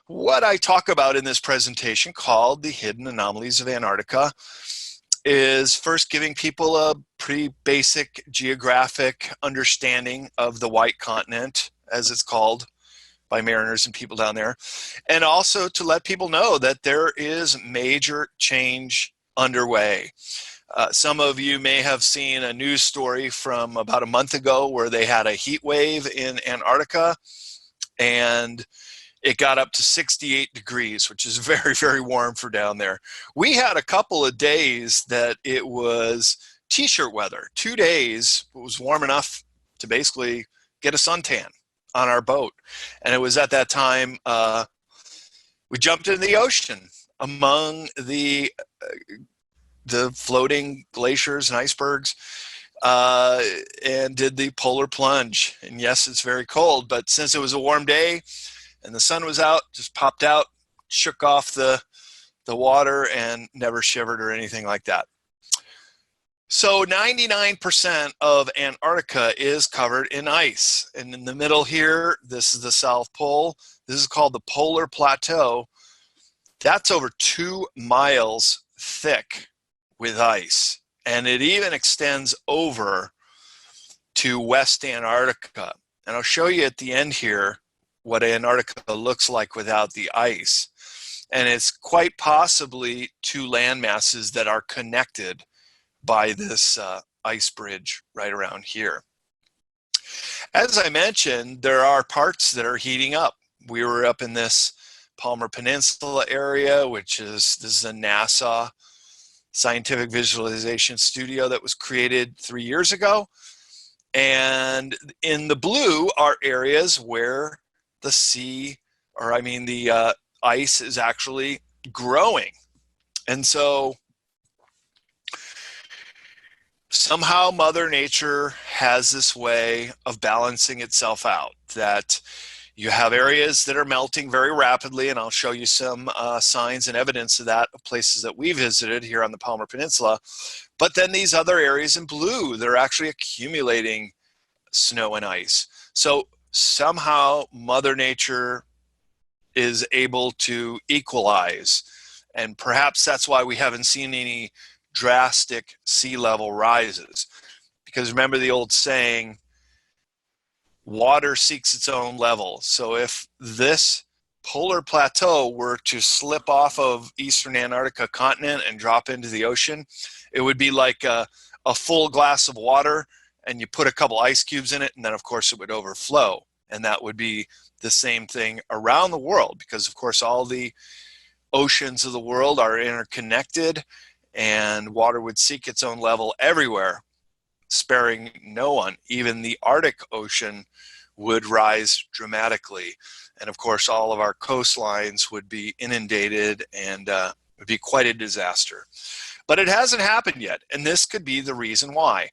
What I talk about in this presentation, called The Hidden Anomalies of Antarctica, is first giving people a pretty basic geographic understanding of the white continent, as it's called by mariners and people down there, and also to let people know that there is major change underway. Some of you may have seen a news story from about a month ago where they had a heat wave in Antarctica, and it got up to 68 degrees, which is very, very warm for down there. We had a couple of days that it was t-shirt weather. 2 days, it was warm enough to basically get a suntan on our boat. And it was at that time we jumped into the ocean among the floating glaciers and icebergs, and did the polar plunge. And yes, it's very cold, but since it was a warm day and the sun was out, just popped out, shook off the water, and never shivered or anything like that. So 99% of Antarctica is covered in ice. And in the middle here, this is the South Pole. This is called the Polar Plateau. That's over 2 miles thick with ice. And it even extends over to West Antarctica. And I'll show you at the end here what Antarctica looks like without the ice. And it's quite possibly 2 land masses that are connected by this ice bridge right around here. As I mentioned, there are parts that are heating up. We were up in this Palmer Peninsula area, this is a NASA scientific visualization studio that was created 3 years ago. And in the blue are areas where the ice is actually growing. And so somehow Mother Nature has this way of balancing itself out, that you have areas that are melting very rapidly, and I'll show you some signs and evidence of that of places that we visited here on the Palmer Peninsula. But then these other areas in blue, they're actually accumulating snow and ice. So somehow Mother Nature is able to equalize, and perhaps that's why we haven't seen any drastic sea level rises. Because remember the old saying, water seeks its own level. So if this polar plateau were to slip off of eastern Antarctica continent and drop into the ocean, it would be like a full glass of water, and you put a couple ice cubes in it, and then of course it would overflow. And that would be the same thing around the world, because of course all the oceans of the world are interconnected, and water would seek its own level everywhere, sparing no one. Even the Arctic Ocean would rise dramatically. And of course, all of our coastlines would be inundated, and would be quite a disaster. But it hasn't happened yet, and this could be the reason why.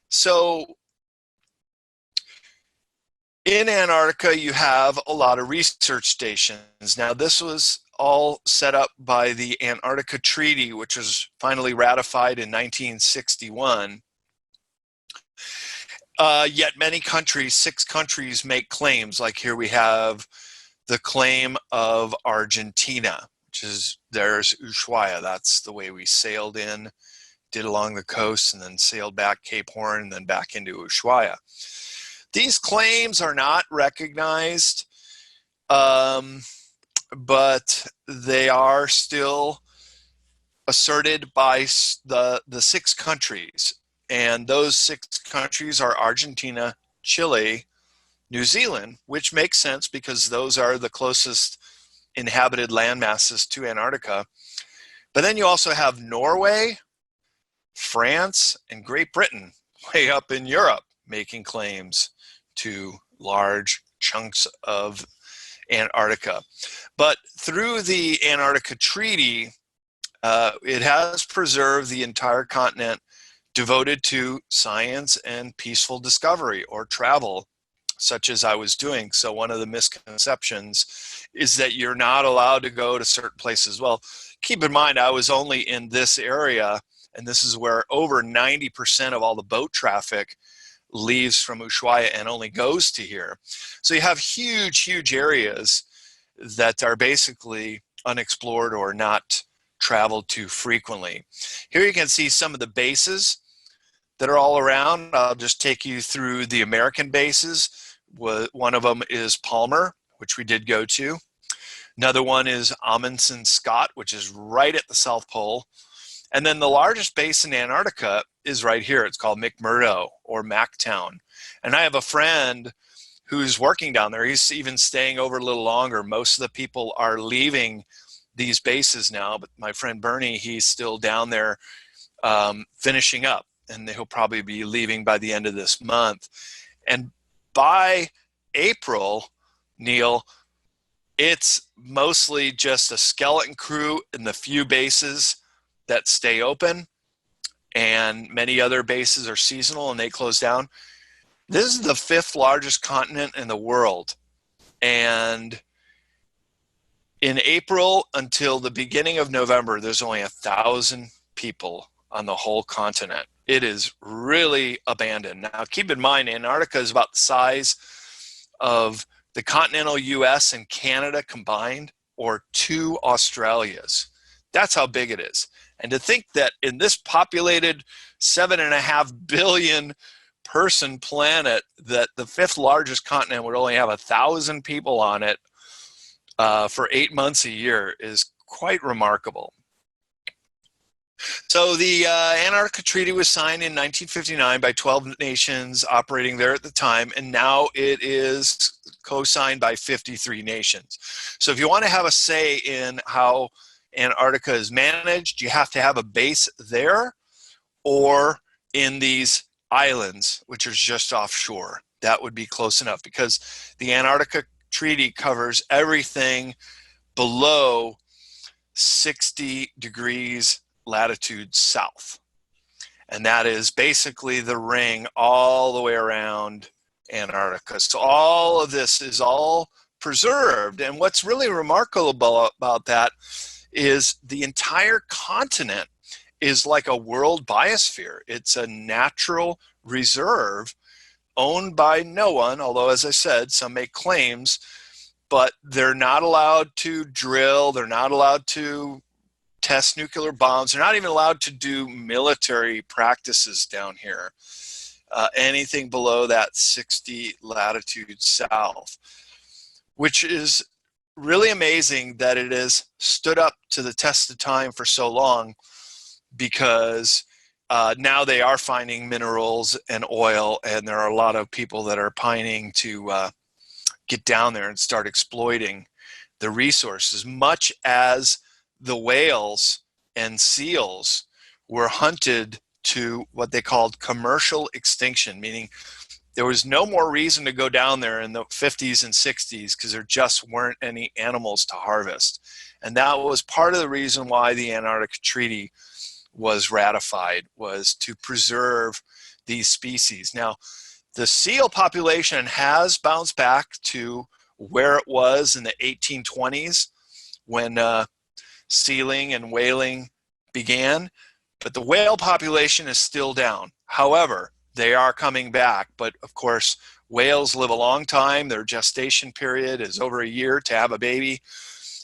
So in Antarctica, you have a lot of research stations. Now, this was all set up by the Antarctica Treaty, which was finally ratified in 1961. Yet many countries, 6 countries, make claims. Like here we have the claim of Argentina, which is, there's Ushuaia. That's the way we sailed in, did along the coast, and then sailed back Cape Horn, and then back into Ushuaia. These claims are not recognized, but they are still asserted by the 6 countries. And those 6 countries are Argentina, Chile, New Zealand, which makes sense because those are the closest inhabited land masses to Antarctica. But then you also have Norway, France, and Great Britain way up in Europe making claims to large chunks of Antarctica. But through the Antarctica Treaty, it has preserved the entire continent devoted to science and peaceful discovery or travel, such as I was doing. So one of the misconceptions is that you're not allowed to go to certain places. Well, keep in mind, I was only in this area, and this is where over 90% of all the boat traffic leaves from Ushuaia and only goes to here. So you have huge, huge areas that are basically unexplored or not traveled to frequently. Here you can see some of the bases that are all around. I'll just take you through the American bases. One of them is Palmer, which we did go to. Another one is Amundsen Scott, which is right at the South Pole. And then the largest base in Antarctica is right here. It's called McMurdo or Mactown. And I have a friend who's working down there. He's even staying over a little longer. Most of the people are leaving these bases now, but my friend Bernie, he's still down there finishing up, and he'll probably be leaving by the end of this month. And by April, Neil, it's mostly just a skeleton crew in the few bases that stay open, and many other bases are seasonal and they close down. This is the 5th largest continent in the world. And in April until the beginning of November, there's only 1,000 people on the whole continent. It is really abandoned. Now, keep in mind, Antarctica is about the size of the continental US and Canada combined, or 2 Australias. That's how big it is. And to think that in this populated 7.5 billion person planet, that the 5th largest continent would only have 1,000 people on it for 8 months a year is quite remarkable. So the Antarctica Treaty was signed in 1959 by 12 nations operating there at the time, and now it is co-signed by 53 nations. So if you want to have a say in how Antarctica is managed, you have to have a base there or in these islands, which are just offshore. That would be close enough, because the Antarctica Treaty covers everything below 60 degrees latitude south. And that is basically the ring all the way around Antarctica. So all of this is all preserved. And what's really remarkable about that is the entire continent is like a world biosphere. It's a natural reserve owned by no one, although, as I said, some make claims, but they're not allowed to drill, they're not allowed to test nuclear bombs, they're not even allowed to do military practices down here, anything below that 60 latitude south, which is really amazing that it has stood up to the test of time for so long, because now they are finding minerals and oil, and there are a lot of people that are pining to get down there and start exploiting the resources, much as the whales and seals were hunted to what they called commercial extinction, meaning there was no more reason to go down there in the 50s and 60s because there just weren't any animals to harvest. And that was part of the reason why the Antarctic Treaty was ratified, was to preserve these species. Now, the seal population has bounced back to where it was in the 1820s when sealing and whaling began, but the whale population is still down. However, they are coming back, but of course, whales live a long time. Their gestation period is over a year to have a baby,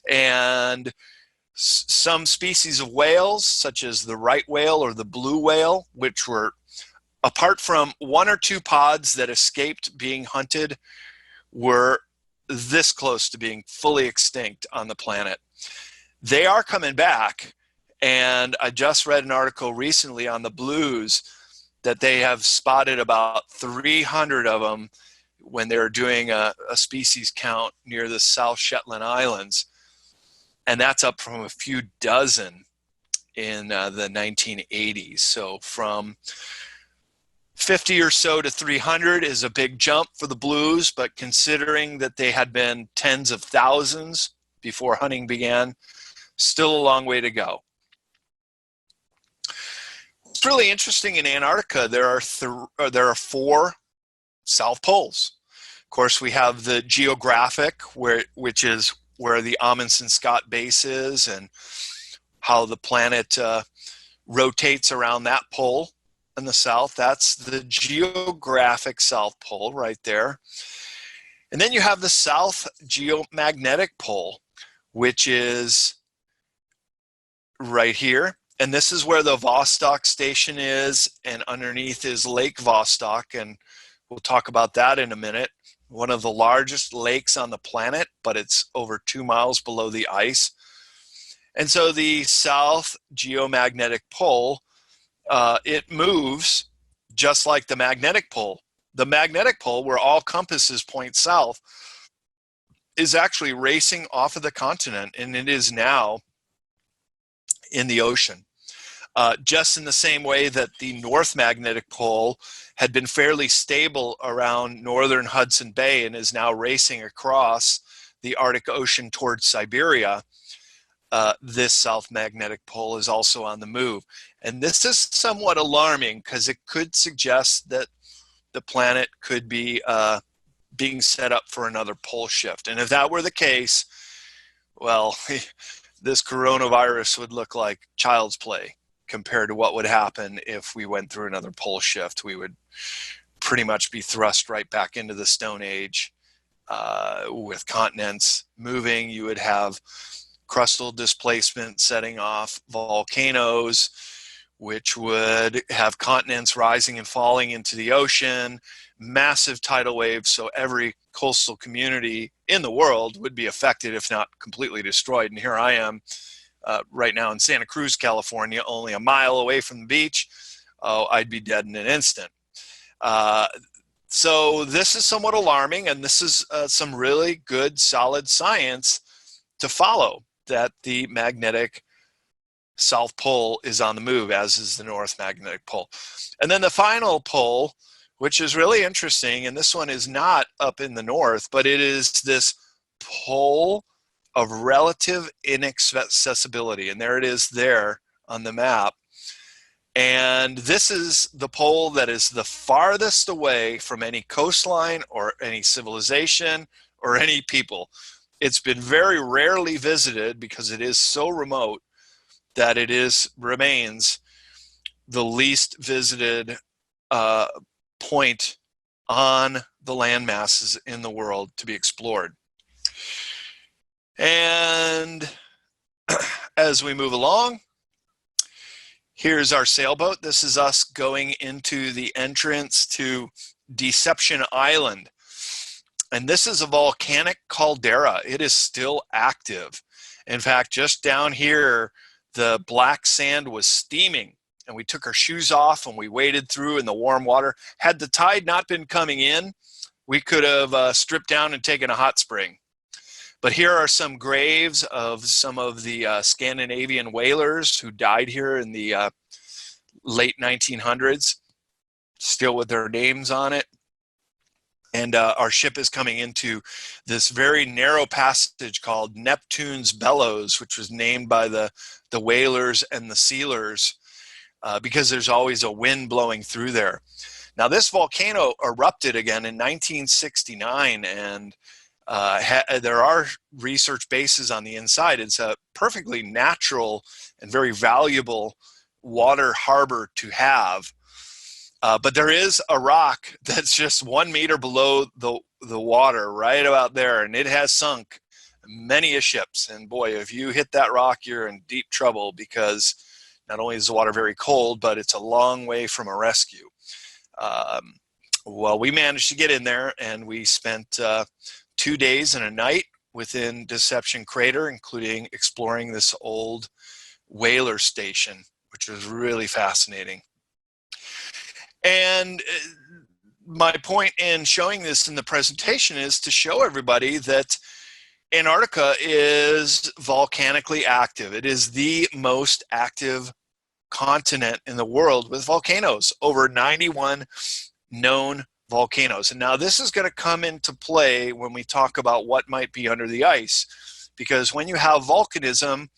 and some species of whales, such as the right whale or the blue whale, which were, apart from 1 or 2 pods that escaped being hunted, were this close to being fully extinct on the planet. They are coming back, and I just read an article recently on the blues that they have spotted about 300 of them when they were doing a species count near the South Shetland Islands. And that's up from a few dozen in the 1980s. So from 50 or so to 300 is a big jump for the blues, but considering that they had been tens of thousands before hunting began, still a long way to go. It's really interesting in Antarctica. There are 4 South Poles. Of course, we have the geographic, which is where the Amundsen Scott base is, and how the planet rotates around that pole in the south. That's the geographic South Pole right there. And then you have the South Geomagnetic Pole, which is right here. And this is where the Vostok station is, and underneath is Lake Vostok, and we'll talk about that in a minute. One of the largest lakes on the planet, but it's over 2 miles below the ice. And so the South Geomagnetic Pole, it moves just like the magnetic pole. The magnetic pole, where all compasses point south, is actually racing off of the continent, and it is now in the ocean. Just in the same way that the North Magnetic Pole had been fairly stable around northern Hudson Bay and is now racing across the Arctic Ocean towards Siberia, this South Magnetic Pole is also on the move. And this is somewhat alarming because it could suggest that the planet could be being set up for another pole shift. And if that were the case, well, this coronavirus would look like child's play compared to what would happen if we went through another pole shift. We would pretty much be thrust right back into the Stone Age with continents moving. You would have crustal displacement setting off volcanoes, which would have continents rising and falling into the ocean, massive tidal waves, so every coastal community in the world would be affected, if not completely destroyed. And here I am right now in Santa Cruz, California, only a mile away from the beach. Oh, I'd be dead in an instant. So this is somewhat alarming, and this is some really good, solid science to follow, that the magnetic South Pole is on the move, as is the North Magnetic Pole. And then the final pole, which is really interesting, and this one is not up in the north, but it is this pole of relative inaccessibility. And there it is there on the map. And this is the pole that is the farthest away from any coastline or any civilization or any people. It's been very rarely visited because it is so remote that it remains the least visited point on the land masses in the world to be explored. And as we move along, here's our sailboat. This is us going into the entrance to Deception Island. And this is a volcanic caldera. It is still active. In fact, just down here, the black sand was steaming, and we took our shoes off and we waded through in the warm water. Had the tide not been coming in, we could have stripped down and taken a hot spring. But here are some graves of some of the Scandinavian whalers who died here in the late 1900s, still with their names on it. And our ship is coming into this very narrow passage called Neptune's Bellows, which was named by the whalers and the sealers because there's always a wind blowing through there. Now, this volcano erupted again in 1969, and there are research bases on the inside. It's a perfectly natural and very valuable water harbor to have. But there is a rock that's just 1 meter below the water right about there, and it has sunk many a ships. And boy, if you hit that rock, you're in deep trouble because not only is the water very cold, but it's a long way from a rescue. Well, we managed to get in there, and we spent 2 days and a night within Deception Crater, including exploring this old whaler station, which was really fascinating. And my point in showing this in the presentation is to show everybody that Antarctica is volcanically active. It is the most active continent in the world with volcanoes, over 91 known volcanoes. And now this is going to come into play when we talk about what might be under the ice, because when you have volcanism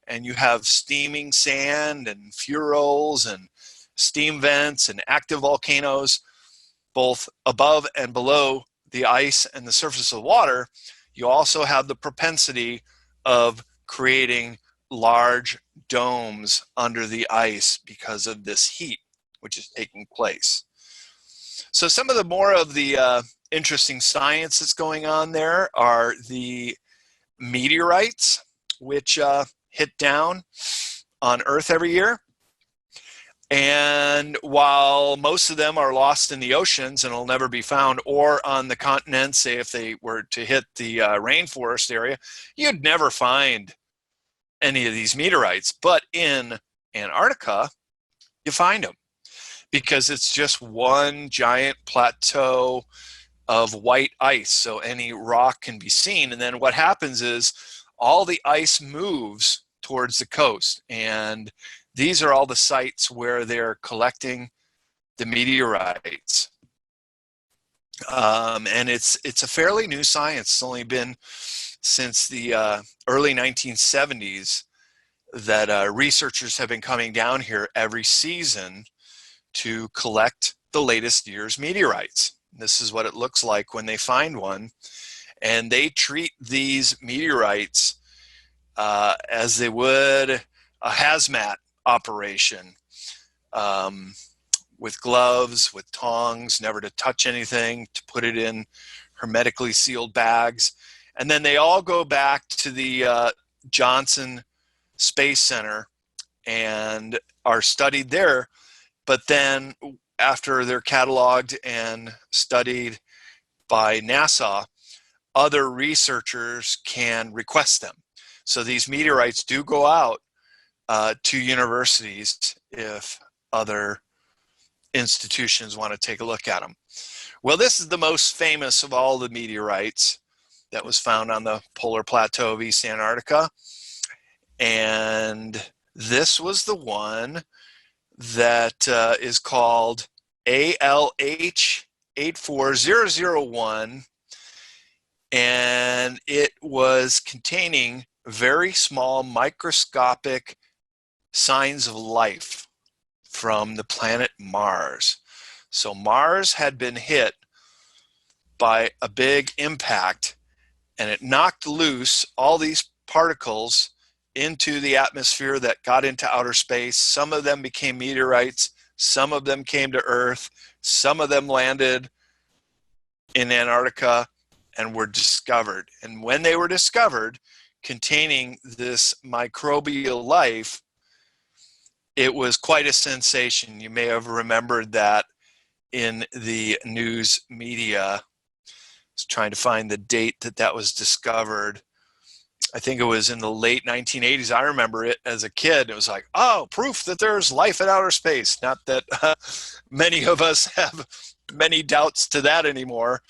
and you have steaming sand and furoles and steam vents and active volcanoes, both above and below the ice and the surface of the water, you also have the propensity of creating large domes under the ice because of this heat which is taking place. So some of the more of the interesting science that's going on there are the meteorites, which hit down on Earth every year. And while most of them are lost in the oceans and will never be found, or on the continents, say if they were to hit the rainforest area, you'd never find any of these meteorites. But in Antarctica, you find them because it's just one giant plateau of white ice. So any rock can be seen. And then what happens is all the ice moves towards the coast. And these are all the sites where they're collecting the meteorites. And it's a fairly new science. It's only been since the early 1970s that researchers have been coming down here every season to collect the latest year's meteorites. This is what it looks like when they find one. And they treat these meteorites as they would a hazmat operation, with gloves, with tongs, never to touch anything, to put it in hermetically sealed bags. And then they all go back to the Johnson Space Center and are studied there. But then after they're cataloged and studied by NASA, other researchers can request them. So these meteorites do go out to universities if other institutions want to take a look at them. Well, this is the most famous of all the meteorites that was found on the polar plateau of East Antarctica. And this was the one that is called ALH 84001. And it was containing very small microscopic signs of life from the planet Mars. So Mars had been hit by a big impact, and it knocked loose all these particles into the atmosphere that got into outer space. Some of them became meteorites, some of them came to Earth, some of them landed in Antarctica and were discovered. And when they were discovered, containing this microbial life, it was quite a sensation. You may have remembered that in the news media. I was trying to find the date that was discovered. I think it was in the late 1980s. I remember it as a kid. It was like, oh, proof that there's life in outer space. Not that many of us have many doubts to that anymore.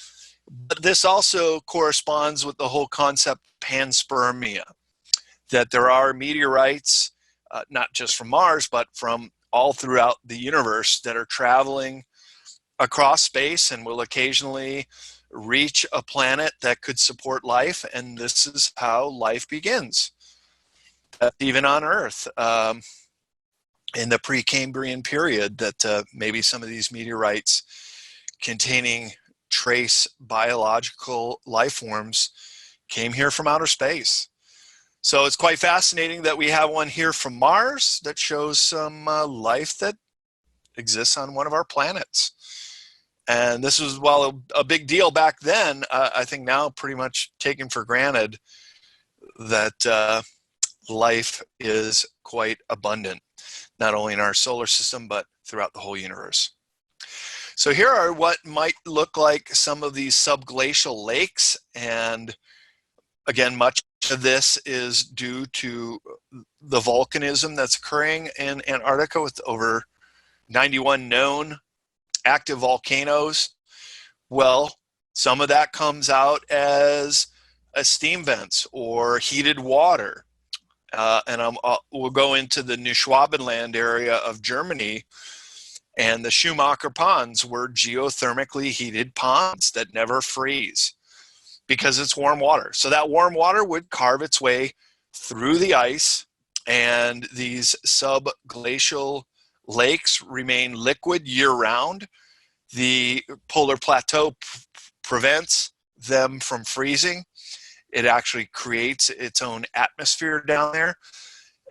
But this also corresponds with the whole concept panspermia, that there are meteorites, not just from Mars, but from all throughout the universe that are traveling across space and will occasionally reach a planet that could support life. And this is how life begins, even on Earth. In the Precambrian period, that maybe some of these meteorites containing trace biological life forms came here from outer space. So it's quite fascinating that we have one here from Mars that shows some life that exists on one of our planets. And this was, while a big deal back then, I think now pretty much taken for granted that life is quite abundant, not only in our solar system, but throughout the whole universe. So here are what might look like some of these subglacial lakes. And again, much of this is due to the volcanism that's occurring in Antarctica, with over 91 known active volcanoes. Well, some of that comes out as steam vents or heated water. And we'll go into the New Swabenland area of Germany, and the Schumacher ponds were geothermically heated ponds that never freeze because it's warm water. So that warm water would carve its way through the ice, and these subglacial lakes remain liquid year-round. The polar plateau prevents them from freezing. It actually creates its own atmosphere down there.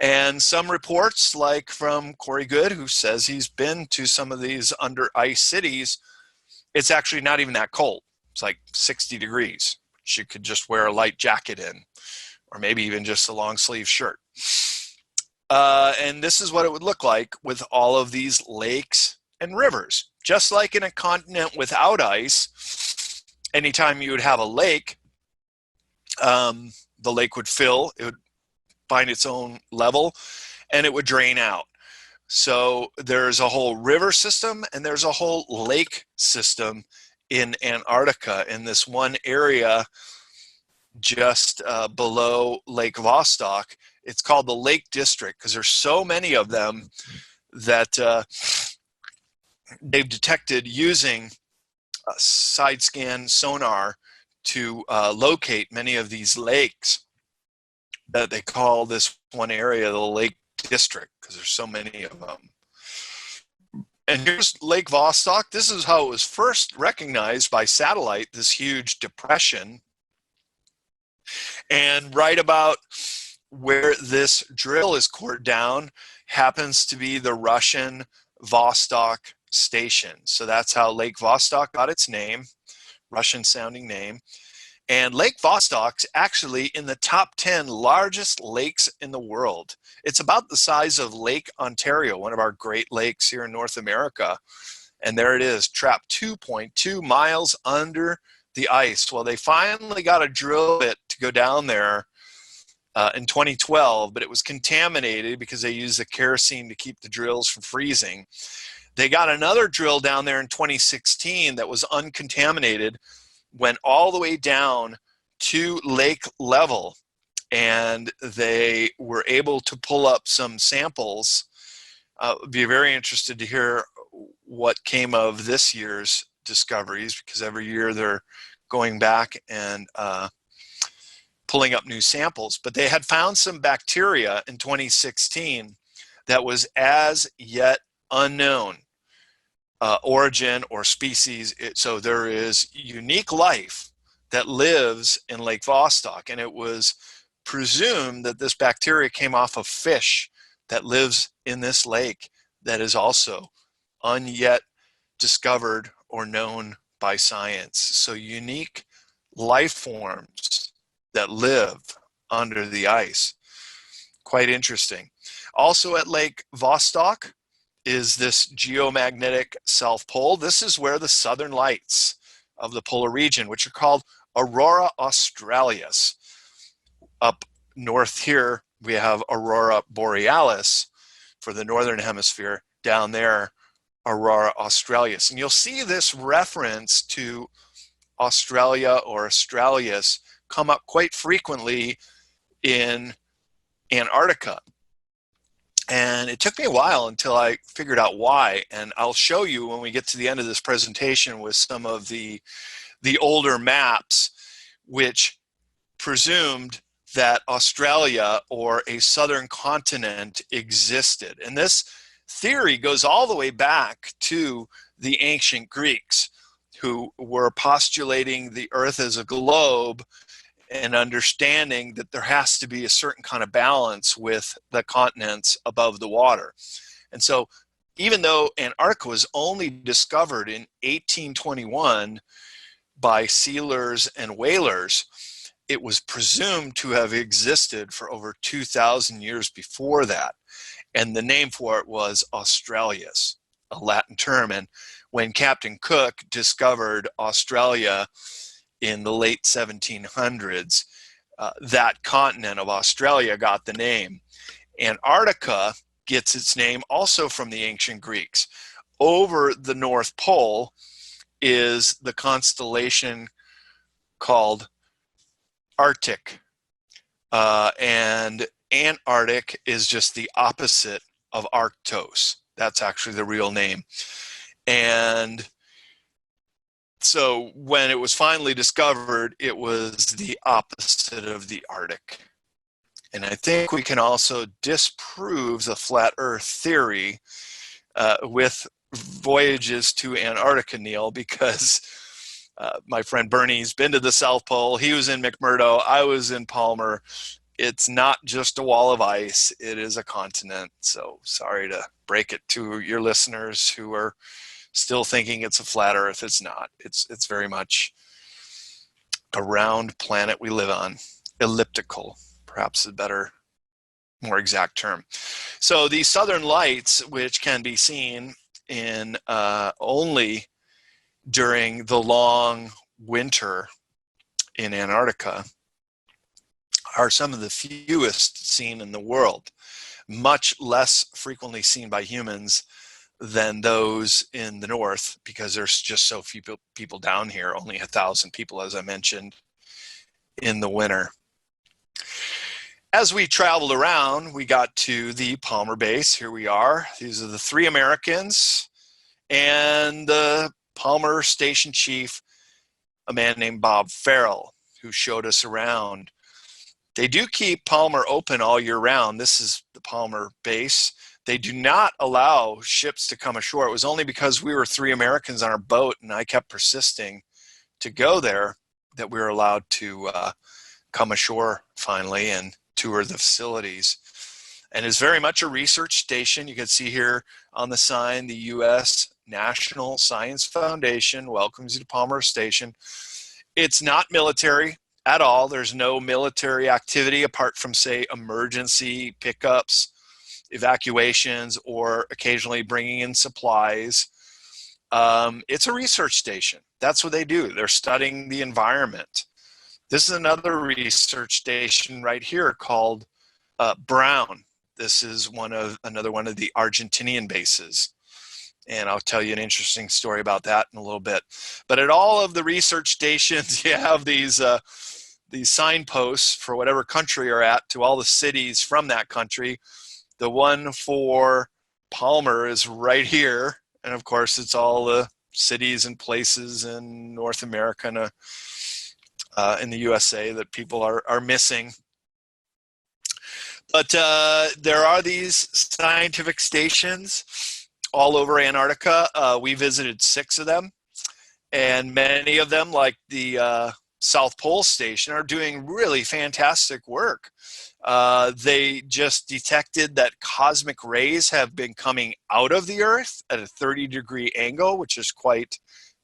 And some reports, like from Corey Good, who says he's been to some of these under ice cities, it's actually not even that cold. It's like 60 degrees. You could just wear a light jacket in, or maybe even just a long sleeve shirt. And this is what it would look like with all of these lakes and rivers. Just like in a continent without ice, anytime you would have a lake, the lake would fill, it would find its own level, and it would drain out. So there's a whole river system and there's a whole lake system in Antarctica, in this one area just below Lake Vostok. It's called the Lake District because there's so many of them that they've detected using side scan sonar to locate many of these lakes that they call this one area the Lake District because there's so many of them. And here's Lake Vostok. This is how it was first recognized by satellite, this huge depression. And right about where this drill is cored down happens to be the Russian Vostok station. So that's how Lake Vostok got its name, Russian sounding name. And Lake Vostok's actually in the top 10 largest lakes in the world. It's about the size of Lake Ontario, one of our great lakes here in North America. And there it is, trapped 2.2 miles under the ice. Well, they finally got a drill bit to go down there in 2012, but it was contaminated because they used the kerosene to keep the drills from freezing. They got another drill down there in 2016 that was uncontaminated, went all the way down to lake level, and they were able to pull up some samples. Be very interested to hear what came of this year's discoveries, because every year they're going back and pulling up new samples. But they had found some bacteria in 2016 that was as yet unknown origin or species. So there is unique life that lives in Lake Vostok, and it was presumed that this bacteria came off of fish that lives in this lake that is also unyet discovered or known by science. So unique life forms that live under the ice. Quite interesting. Also at Lake Vostok is this geomagnetic south pole. This is where the southern lights of the polar region, which are called Aurora Australis. Up north here, we have Aurora Borealis for the northern hemisphere. Down there, Aurora Australis. And you'll see this reference to Australia or Australis come up quite frequently in Antarctica. And it took me a while until I figured out why. And I'll show you when we get to the end of this presentation with some of the older maps, which presumed that Australia or a southern continent existed. And this theory goes all the way back to the ancient Greeks, who were postulating the Earth as a globe and understanding that there has to be a certain kind of balance with the continents above the water. And so even though Antarctica was only discovered in 1821 by sealers and whalers, it was presumed to have existed for over 2,000 years before that. And the name for it was Australis, a Latin term. And when Captain Cook discovered Australia in the late 1700s, that continent of Australia got the name. Antarctica gets its name also from the ancient Greeks. Over the North Pole is the constellation called Arctic, and Antarctic is just the opposite of Arctos. That's actually the real name. And so when it was finally discovered, it was the opposite of the Arctic. And I think we can also disprove the flat Earth theory with voyages to Antarctica, Neil, because my friend Bernie's been to the South Pole. He was in McMurdo. I was in Palmer. It's not just a wall of ice. It is a continent. So sorry to break it to your listeners who are still thinking it's a flat Earth. It's not. It's very much a round planet we live on. Elliptical, perhaps a better, more exact term. So these southern lights, which can be seen in only during the long winter in Antarctica, are some of the fewest seen in the world, much less frequently seen by humans than those in the north, because there's just so few people down here, only 1,000 people, as I mentioned, in the winter. As we traveled around, we got to the Palmer base. Here we are. These are the 3 Americans and the Palmer station chief, a man named Bob Farrell, who showed us around. They do keep Palmer open all year round. This is the Palmer base. They do not allow ships to come ashore. It was only because we were 3 Americans on our boat and I kept persisting to go there that we were allowed to come ashore finally and tour the facilities. And it's very much a research station. You can see here on the sign, the U.S. National Science Foundation welcomes you to Palmer Station. It's not military at all. There's no military activity apart from, say, emergency pickups, evacuations, or occasionally bringing in supplies. It's a research station. That's what they do. They're studying the environment. This is another research station right here called Brown. This is another one of the Argentinian bases. And I'll tell you an interesting story about that in a little bit. But at all of the research stations, you have these signposts for whatever country you're at to all the cities from that country. The one for Palmer is right here. And of course, it's all the cities and places in North America and in the USA that people are missing. But there are these scientific stations all over Antarctica. We visited 6 of them, and many of them, like the South Pole Station, are doing really fantastic work. They just detected that cosmic rays have been coming out of the Earth at a 30-degree angle, which is quite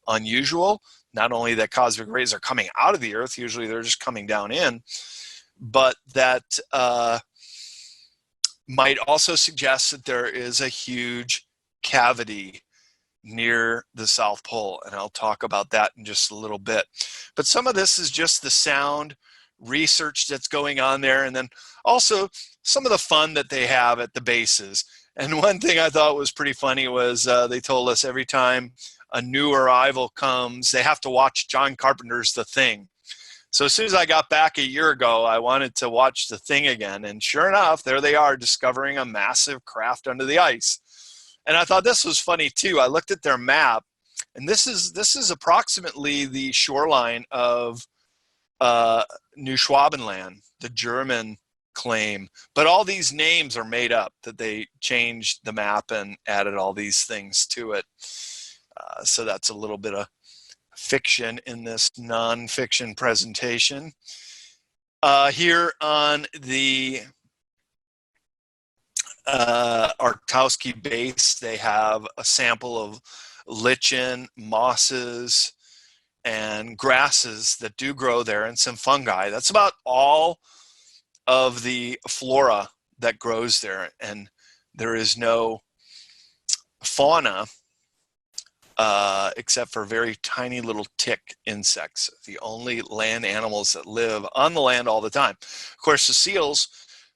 unusual. Not only that cosmic rays are coming out of the Earth, usually they're just coming down in, but that might also suggest that there is a huge cavity near the South Pole, and I'll talk about that in just a little bit. But some of this is just the sound research that's going on there, and then also some of the fun that they have at the bases. And one thing I thought was pretty funny was they told us every time a new arrival comes, they have to watch John Carpenter's The Thing. So as soon as I got back a year ago, I wanted to watch The Thing again, and sure enough, there they are discovering a massive craft under the ice. And I thought this was funny too. I looked at their map, and this is approximately the shoreline of New Swabenland, the German claim. But all these names are made up, that they changed the map and added all these things to it. So that's a little bit of fiction in this non-fiction presentation. Here on the Arktowski base, they have a sample of lichen, mosses, and grasses that do grow there, and some fungi. That's about all of the flora that grows there, and there is no fauna except for very tiny little tick insects, the only land animals that live on the land all the time. Of course, the seals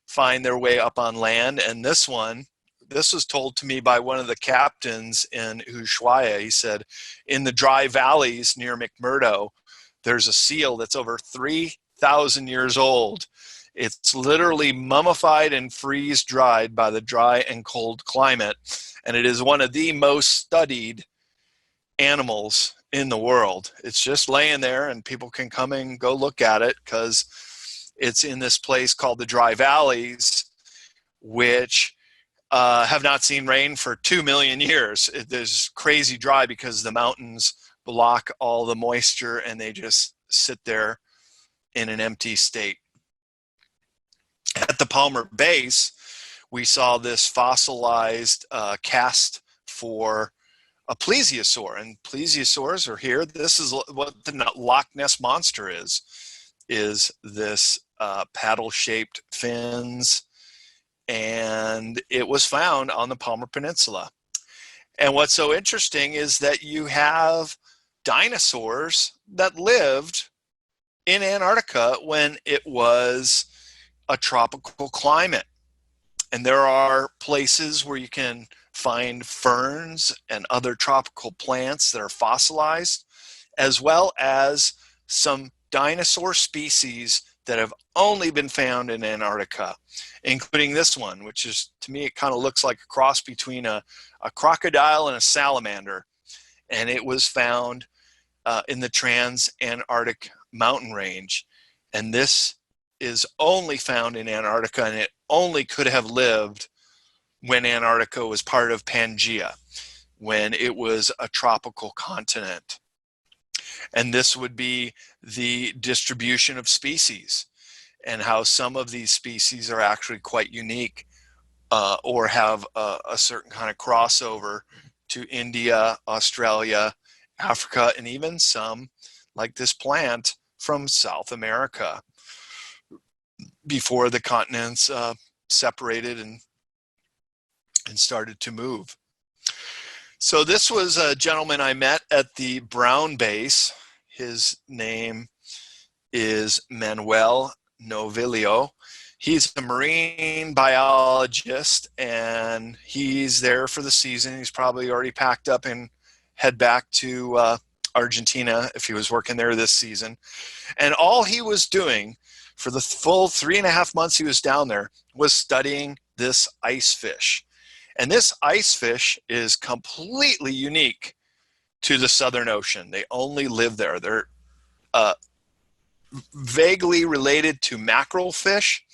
find their way up on land, and this was told to me by one of the captains in Ushuaia. He said, in the dry valleys near McMurdo, there's a seal that's over 3,000 years old. It's literally mummified and freeze-dried by the dry and cold climate, and it is one of the most studied animals in the world. It's just laying there, and people can come and go look at it because it's in this place called the Dry Valleys, which have not seen rain for 2 million years. It is crazy dry because the mountains block all the moisture, and they just sit there in an empty state. At the Palmer base, we saw this fossilized cast for a plesiosaur, and plesiosaurs are here. This is what the Loch Ness Monster is this paddle-shaped fins, and it was found on the Palmer Peninsula. And what's so interesting is that you have dinosaurs that lived in Antarctica when it was a tropical climate. And there are places where you can find ferns and other tropical plants that are fossilized, as well as some dinosaur species that have only been found in Antarctica, including this one, which is, to me, it kind of looks like a cross between a crocodile and a salamander. And it was found in the Trans-Antarctic mountain range. And this is only found in Antarctica, and it only could have lived when Antarctica was part of Pangaea, when it was a tropical continent. And this would be the distribution of species, and how some of these species are actually quite unique or have a certain kind of crossover to India, Australia, Africa, and even some, like this plant, from South America before the continents separated and started to move. So this was a gentleman I met at the Brown base. His name is Manuel Novilio. He's a marine biologist, and he's there for the season. He's probably already packed up and head back to Argentina if he was working there this season. And all he was doing for the full 3.5 months he was down there was studying this ice fish. And this ice fish is completely unique to the Southern Ocean. They only live there. They're vaguely related to mackerel fish,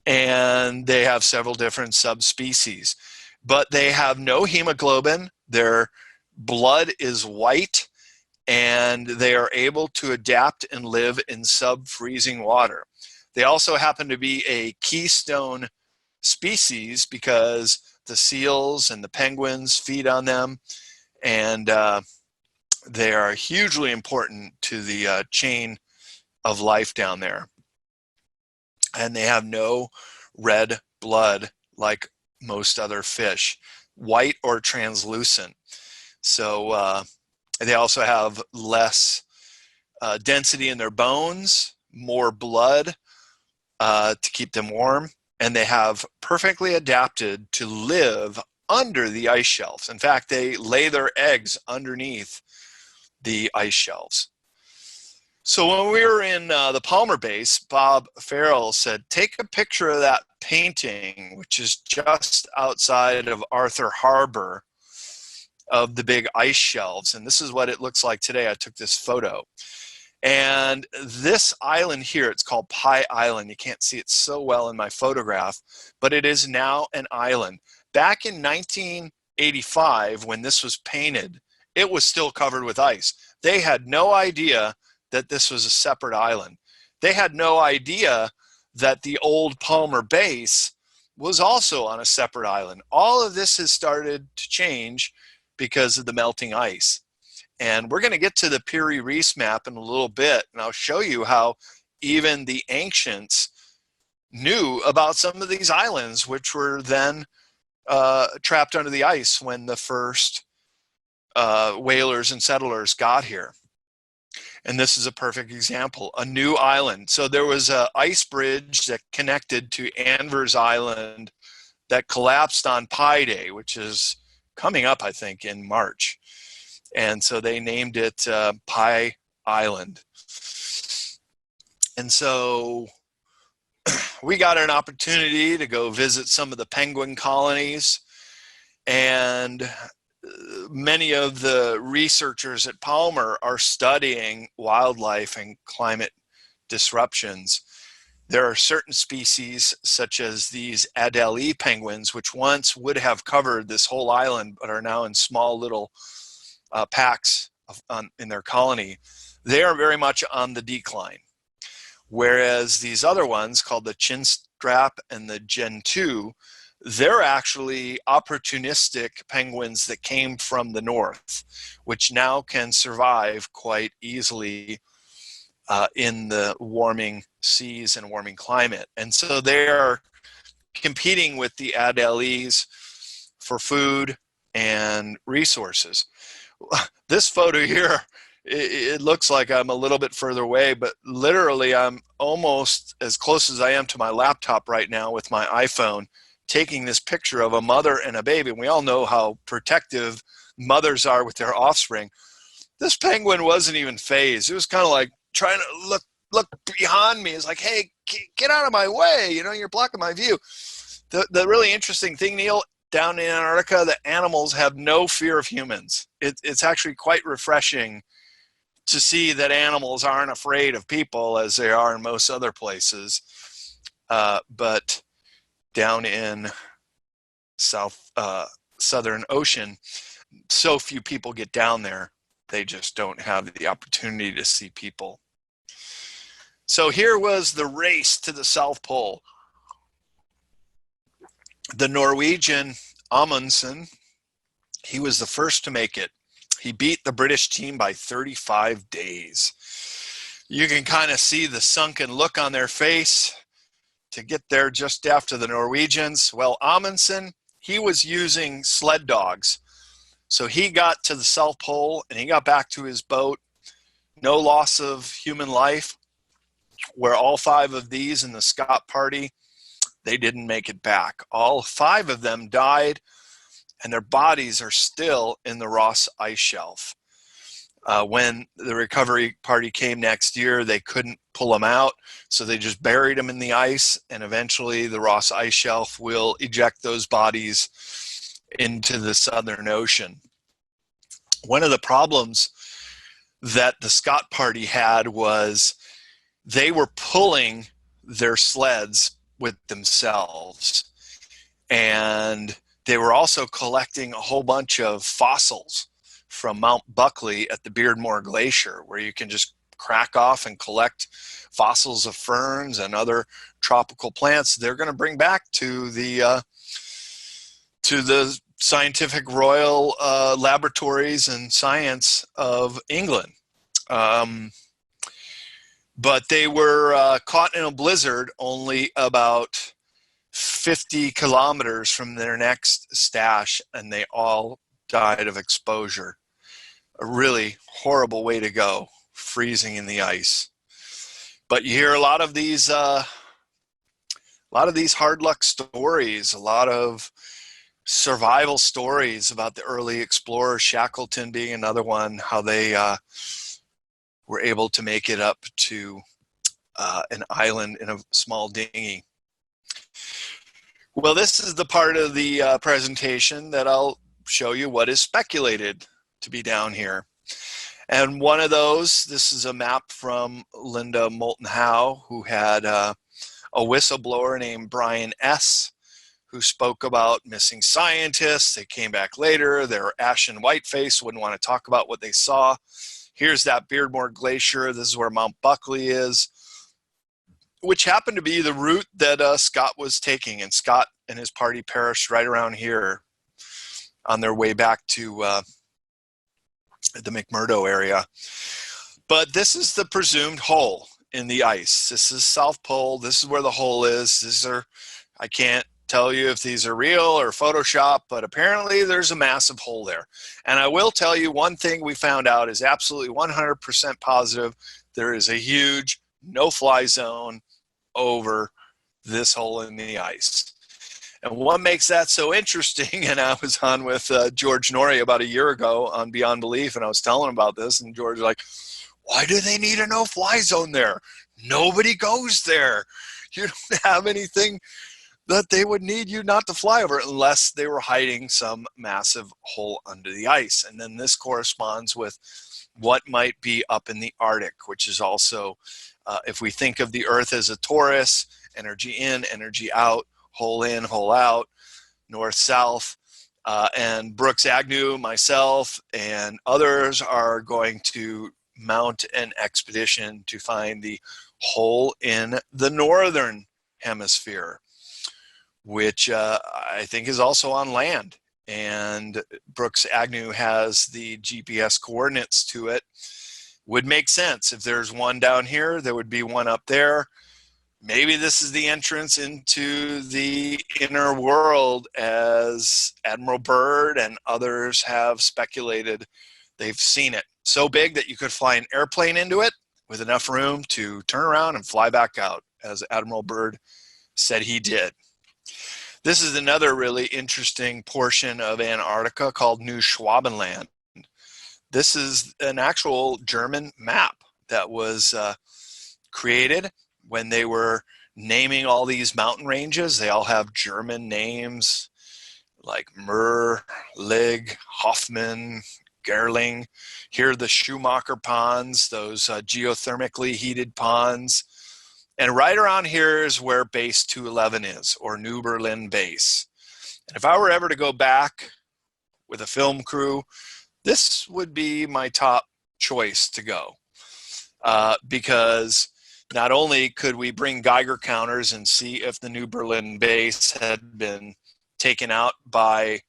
and they have several different subspecies. But they have no hemoglobin. Their blood is white, and they are able to adapt and live in sub-freezing water. They also happen to be a keystone species because the seals and the penguins feed on them, and they are hugely important to the chain of life down there. And they have no red blood like most other fish, white or translucent. So they also have less density in their bones, more blood to keep them warm, and they have perfectly adapted to live under the ice shelves. In fact, they lay their eggs underneath the ice shelves. So when we were in the Palmer base, Bob Farrell said, take a picture of that painting, which is just outside of Arthur Harbor, of the big ice shelves. And this is what it looks like today. I took this photo. And this island here, it's called Pie Island. You can't see it so well in my photograph, but it is now an island. Back in 1985, when this was painted, it was still covered with ice. They had no idea that this was a separate island. They had no idea that the old Palmer base was also on a separate island. All of this has started to change because of the melting ice. And we're going to get to the Piri Reis map in a little bit, and I'll show you how even the ancients knew about some of these islands, which were then trapped under the ice when the first whalers and settlers got here. And this is a perfect example, a new island. So there was an ice bridge that connected to Anvers Island that collapsed on Pi Day, which is coming up, I think, in March. And so they named it Pie Island. And so we got an opportunity to go visit some of the penguin colonies, and many of the researchers at Palmer are studying wildlife and climate disruptions. There are certain species, such as these Adelie penguins, which once would have covered this whole island, but are now in small little packs in their colony. They are very much on the decline. Whereas these other ones, called the chinstrap and the gentoo, they're actually opportunistic penguins that came from the north, which now can survive quite easily in the warming seas and warming climate. And so they are competing with the Antarctica for food and resources. This photo here, it looks like I'm a little bit further away, but literally I'm almost as close as I am to my laptop right now with my iPhone, taking this picture of a mother and a baby. And we all know how protective mothers are with their offspring. This penguin wasn't even phased. It was kind of like trying to look behind me. It's like, hey, get out of my way. You know, you're blocking my view. The really interesting thing, Neil, down in Antarctica, the animals have no fear of humans. It's actually quite refreshing to see that animals aren't afraid of people as they are in most other places. But down in Southern Ocean, so few people get down there. They just don't have the opportunity to see people. So here was the race to the South Pole. The Norwegian Amundsen, he was the first to make it. He beat the British team by 35 days. You can kind of see the sunken look on their face to get there just after the Norwegians. Well, Amundsen, he was using sled dogs. So he got to the South Pole and he got back to his boat. No loss of human life. Where all 5 of these in the Scott party, they didn't make it back. All 5 of them died, and their bodies are still in the Ross Ice Shelf. When the recovery party came next year, they couldn't pull them out, so they just buried them in the ice, and eventually the Ross Ice Shelf will eject those bodies into the Southern Ocean. One of the problems that the Scott party had was they were pulling their sleds with themselves, and they were also collecting a whole bunch of fossils from Mount Buckley at the Beardmore Glacier, where you can just crack off and collect fossils of ferns and other tropical plants they're going to bring back to the Scientific Royal Laboratories and Science of England. But they were caught in a blizzard only about 50 kilometers from their next stash, and they all died of exposure. A really horrible way to go, freezing in the ice. But you hear a lot of these hard luck stories, a lot of survival stories about the early explorers, Shackleton being another one, how they were able to make it up to an island in a small dinghy. Well, this is the part of the presentation that I'll show you what is speculated to be down here. And one of those, this is a map from Linda Moulton Howe, who had a whistleblower named Brian S., who spoke about missing scientists. They came back later. They were ashen white-faced, wouldn't want to talk about what they saw. Here's that Beardmore Glacier. This is where Mount Buckley is, which happened to be the route that Scott was taking. And Scott and his party perished right around here on their way back to the McMurdo area. But this is the presumed hole in the ice. This is South Pole. This is where the hole is. I can't tell you if these are real or Photoshop, but apparently there's a massive hole there. And I will tell you one thing we found out is absolutely 100% positive. There is a huge no-fly zone over this hole in the ice. And what makes that so interesting, and I was on with George Norrie about a year ago on Beyond Belief, and I was telling him about this, and George was like, why do they need a no-fly zone there? Nobody goes there. You don't have anything that they would need you not to fly over unless they were hiding some massive hole under the ice. And then this corresponds with what might be up in the Arctic, which is also, if we think of the Earth as a torus, energy in, energy out, hole in, hole out, north, south, and Brooks Agnew, myself, and others are going to mount an expedition to find the hole in the northern hemisphere. which I think is also on land. And Brooks Agnew has the GPS coordinates to it. Would make sense. If there's one down here, there would be one up there. Maybe this is the entrance into the inner world, as Admiral Byrd and others have speculated. They've seen it so big that you could fly an airplane into it with enough room to turn around and fly back out, as Admiral Byrd said he did. This is another really interesting portion of Antarctica called New Swabenland. This is an actual German map that was created when they were naming all these mountain ranges. They all have German names like Mur, Lig, Hoffman, Gerling. Here are the Schumacher ponds, those geothermically heated ponds. And right around here is where base 211 is, or New Berlin base. And if I were ever to go back with a film crew, this would be my top choice to go. Because not only could we bring Geiger counters and see if the New Berlin base had been taken out by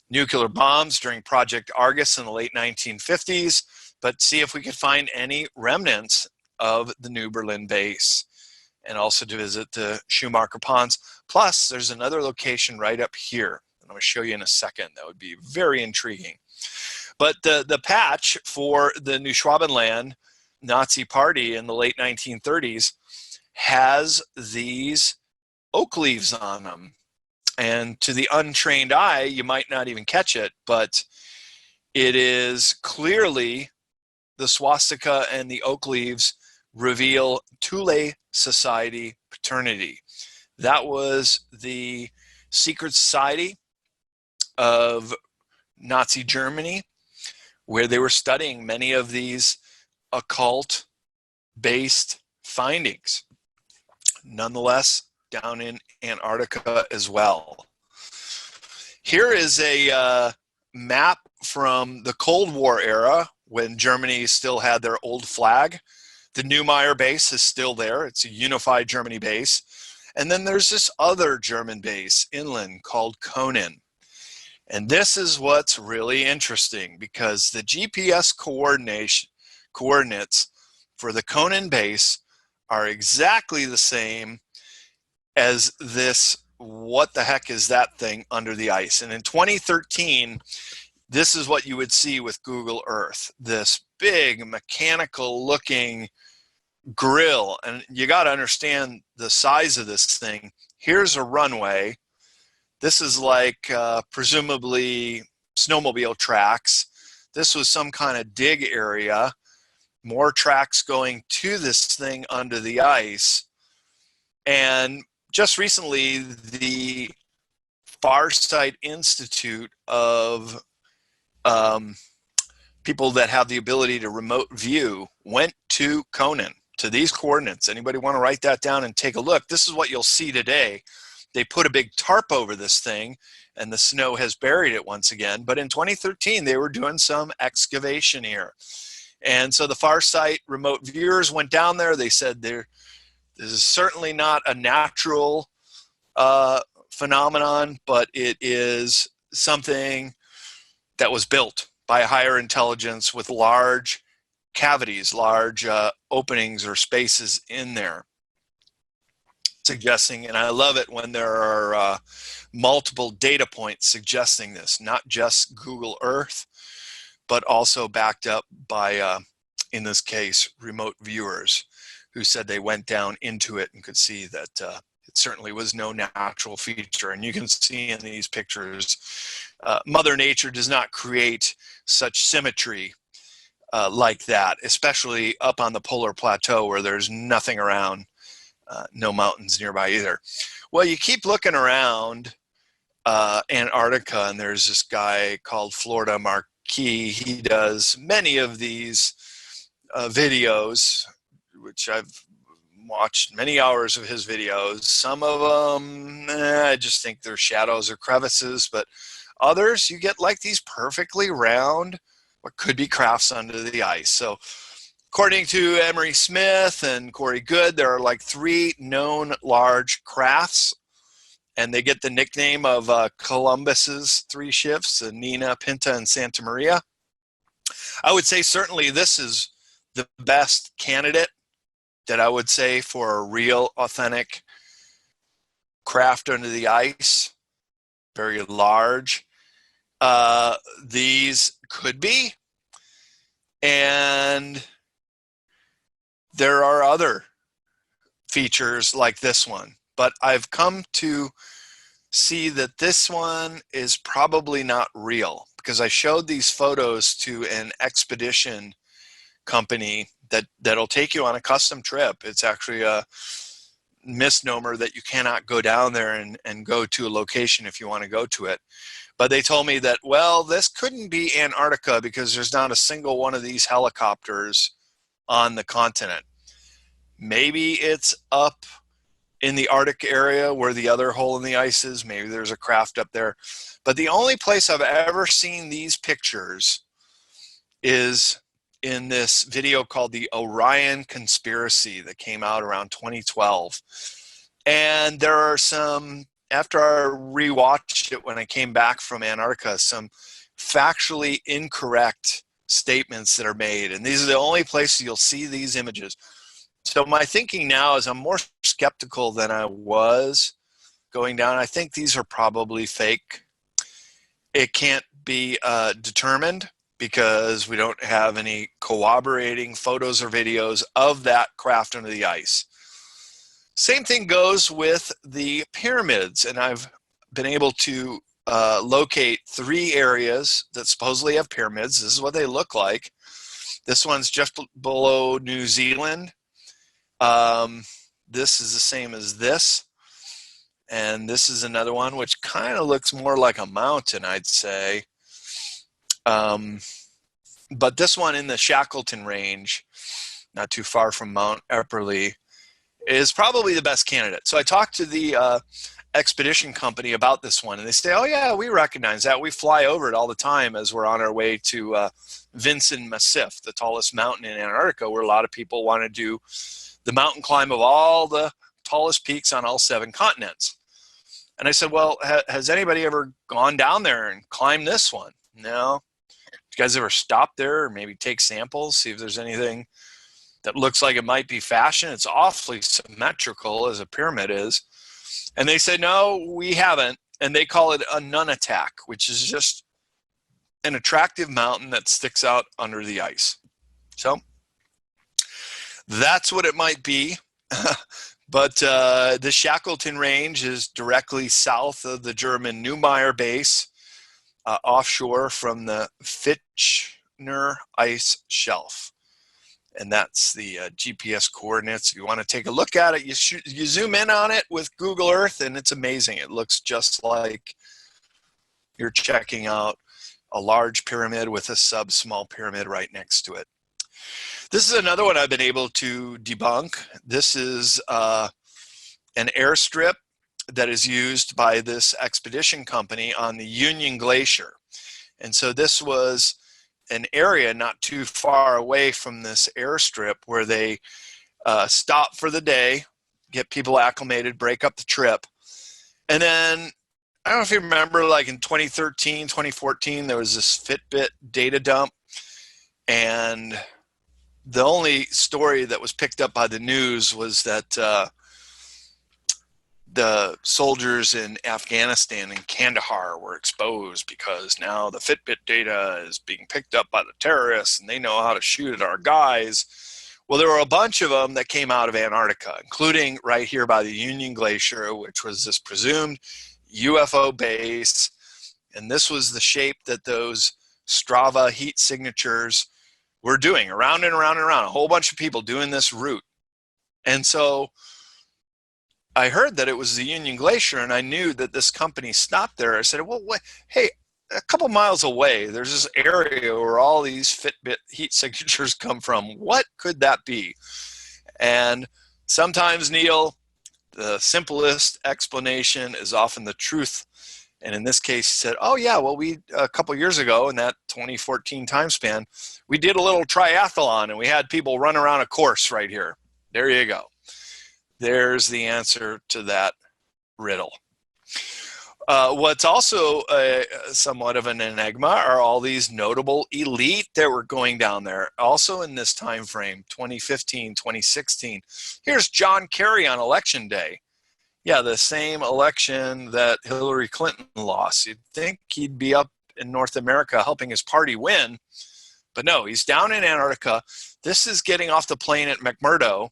nuclear bombs during Project Argus in the late 1950s, but see if we could find any remnants of the New Berlin base, and also to visit the Schumacher ponds. Plus, there's another location right up here, and I'm going to show you in a second. That would be very intriguing. But the patch for the New Schwabenland Nazi party in the late 1930s has these oak leaves on them. And to the untrained eye, you might not even catch it, but it is clearly the swastika, and the oak leaves reveal Thule Society fraternity. That was the secret society of Nazi Germany, where they were studying many of these occult-based findings. Nonetheless, down in Antarctica as well. Here is a map from the Cold War era, when Germany still had their old flag. The Neumayer base is still there. It's a unified Germany base. And then there's this other German base inland called Konin. And this is what's really interesting, because the GPS coordinates for the Konin base are exactly the same as this what the heck is that thing under the ice. And in 2013, this is what you would see with Google Earth, this big mechanical looking grill. And you got to understand the size of this thing. Here's a runway. This is like presumably snowmobile tracks. This was some kind of dig area. More tracks going to this thing under the ice. And just recently, the Farsight Institute of people that have the ability to remote view went to Konin, to these coordinates. Anybody want to write that down and take a look? This is what you'll see today. They put a big tarp over this thing, and the snow has buried it once again. But in 2013, they were doing some excavation here. And so the Farsight remote viewers went down there. They said this is certainly not a natural phenomenon, but it is something that was built by a higher intelligence with large cavities, large openings or spaces in there, suggesting, and I love it when there are multiple data points suggesting this, not just Google Earth, but also backed up by, in this case, remote viewers who said they went down into it and could see that it certainly was no natural feature. And you can see in these pictures, Mother Nature does not create such symmetry like that, especially up on the polar plateau where there's nothing around, no mountains nearby either. Well, you keep looking around Antarctica, and there's this guy called Florida Marquis. He does many of these videos, which I've watched many hours of his videos. Some of them, I just think they're shadows or crevices, but others, you get like these perfectly round, what could be crafts under the ice. So according to Emery Smith and Corey Good, there are like 3 known large crafts and they get the nickname of Columbus's three ships, Nina, Pinta, and Santa Maria. I would say certainly this is the best candidate that I would say for a real authentic craft under the ice, very large. These could be, and there are other features like this one, but I've come to see that this one is probably not real, because I showed these photos to an expedition company that'll take you on a custom trip. It's actually a misnomer that you cannot go down there and go to a location if you want to go to it. But they told me that, well, this couldn't be Antarctica because there's not a single one of these helicopters on the continent. Maybe it's up in the Arctic area where the other hole in the ice is. Maybe there's a craft up there. But the only place I've ever seen these pictures is in this video called the Orion Conspiracy that came out around 2012. And there are some, after I rewatched it when I came back from Antarctica, some factually incorrect statements that are made. And these are the only places you'll see these images. So my thinking now is I'm more skeptical than I was going down. I think these are probably fake. It can't be determined because we don't have any corroborating photos or videos of that craft under the ice. Same thing goes with the pyramids, and I've been able to locate 3 areas that supposedly have pyramids. This is what they look like. This one's just below New Zealand. This is the same as this, and this is another one which kind of looks more like a mountain, I'd say. But this one in the Shackleton Range, not too far from Mount Epperly, is probably the best candidate. So I talked to the expedition company about this one, and they say, oh yeah, we recognize that. We fly over it all the time as we're on our way to Vinson Massif, the tallest mountain in Antarctica, where a lot of people want to do the mountain climb of all the tallest peaks on all 7 continents. And I said, well, has anybody ever gone down there and climbed this one? No. You guys ever stop there or maybe take samples, see if there's anything that looks like it might be fashion? It's awfully symmetrical as a pyramid is. And they said, no, we haven't. And they call it a nunatak, which is just an attractive mountain that sticks out under the ice. So that's what it might be. But the Shackleton Range is directly south of the German Neumayer base, offshore from the Fitchner ice shelf. And that's the GPS coordinates. If you want to take a look at it, you zoom in on it with Google Earth, and it's amazing. It looks just like you're checking out a large pyramid with a sub-small pyramid right next to it. This is another one I've been able to debunk. This is an airstrip that is used by this expedition company on the Union Glacier. And so this was an area not too far away from this airstrip where they stop for the day, get people acclimated, break up the trip. And then, I don't know if you remember, like in 2013, 2014, there was this Fitbit data dump. And the only story that was picked up by the news was that the soldiers in Afghanistan and Kandahar were exposed because now the Fitbit data is being picked up by the terrorists and they know how to shoot at our guys. Well, there were a bunch of them that came out of Antarctica, including right here by the Union Glacier, which was this presumed UFO base. And this was the shape that those Strava heat signatures were doing, around and around and around, a whole bunch of people doing this route. And so I heard that it was the Union Glacier, and I knew that this company stopped there. I said, well, hey, a couple miles away, there's this area where all these Fitbit heat signatures come from. What could that be? And sometimes, Neil, the simplest explanation is often the truth. And in this case, he said, oh yeah, well, we, a couple years ago in that 2014 time span, we did a little triathlon and we had people run around a course right here. There you go. There's the answer to that riddle. What's also somewhat of an enigma are all these notable elite that were going down there, also in this time frame, 2015, 2016. Here's John Kerry on election day. Yeah, the same election that Hillary Clinton lost. You'd think he'd be up in North America helping his party win, but no, he's down in Antarctica. This is getting off the plane at McMurdo.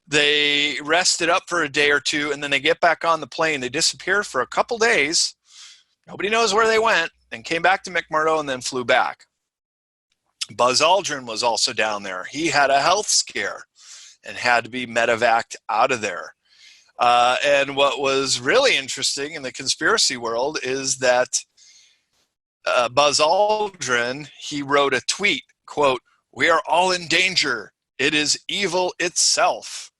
They rested up for a day or two, and then they get back on the plane. They disappear for a couple days. Nobody knows where they went, and came back to McMurdo and then flew back. Buzz Aldrin was also down there. He had a health scare and had to be medevaced out of there. And what was really interesting in the conspiracy world is that Buzz Aldrin, he wrote a tweet, quote, "We are all in danger. It is evil itself."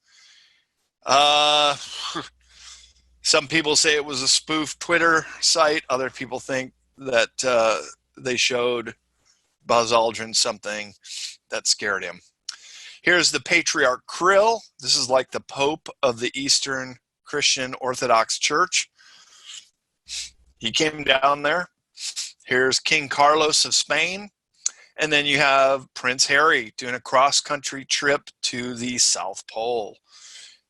Some people say it was a spoof Twitter site. Other people think that they showed Buzz Aldrin something that scared him. Here's the Patriarch Kirill. This is like the Pope of the Eastern Christian Orthodox Church. He came down there. Here's King Carlos of Spain. And then you have Prince Harry doing a cross-country trip to the South Pole,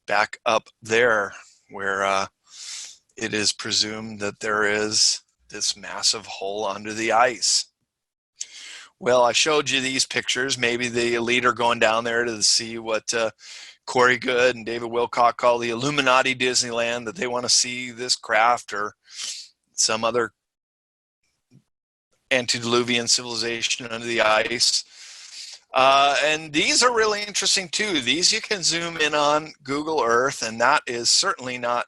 back up there where it is presumed that there is this massive hole under the ice. Well, I showed you these pictures. Maybe the elite are going down there to see what Corey Good and David Wilcock call the Illuminati Disneyland, that they want to see this craft or some other antediluvian civilization under the ice. And these are really interesting too. These you can zoom in on Google Earth, and that is certainly not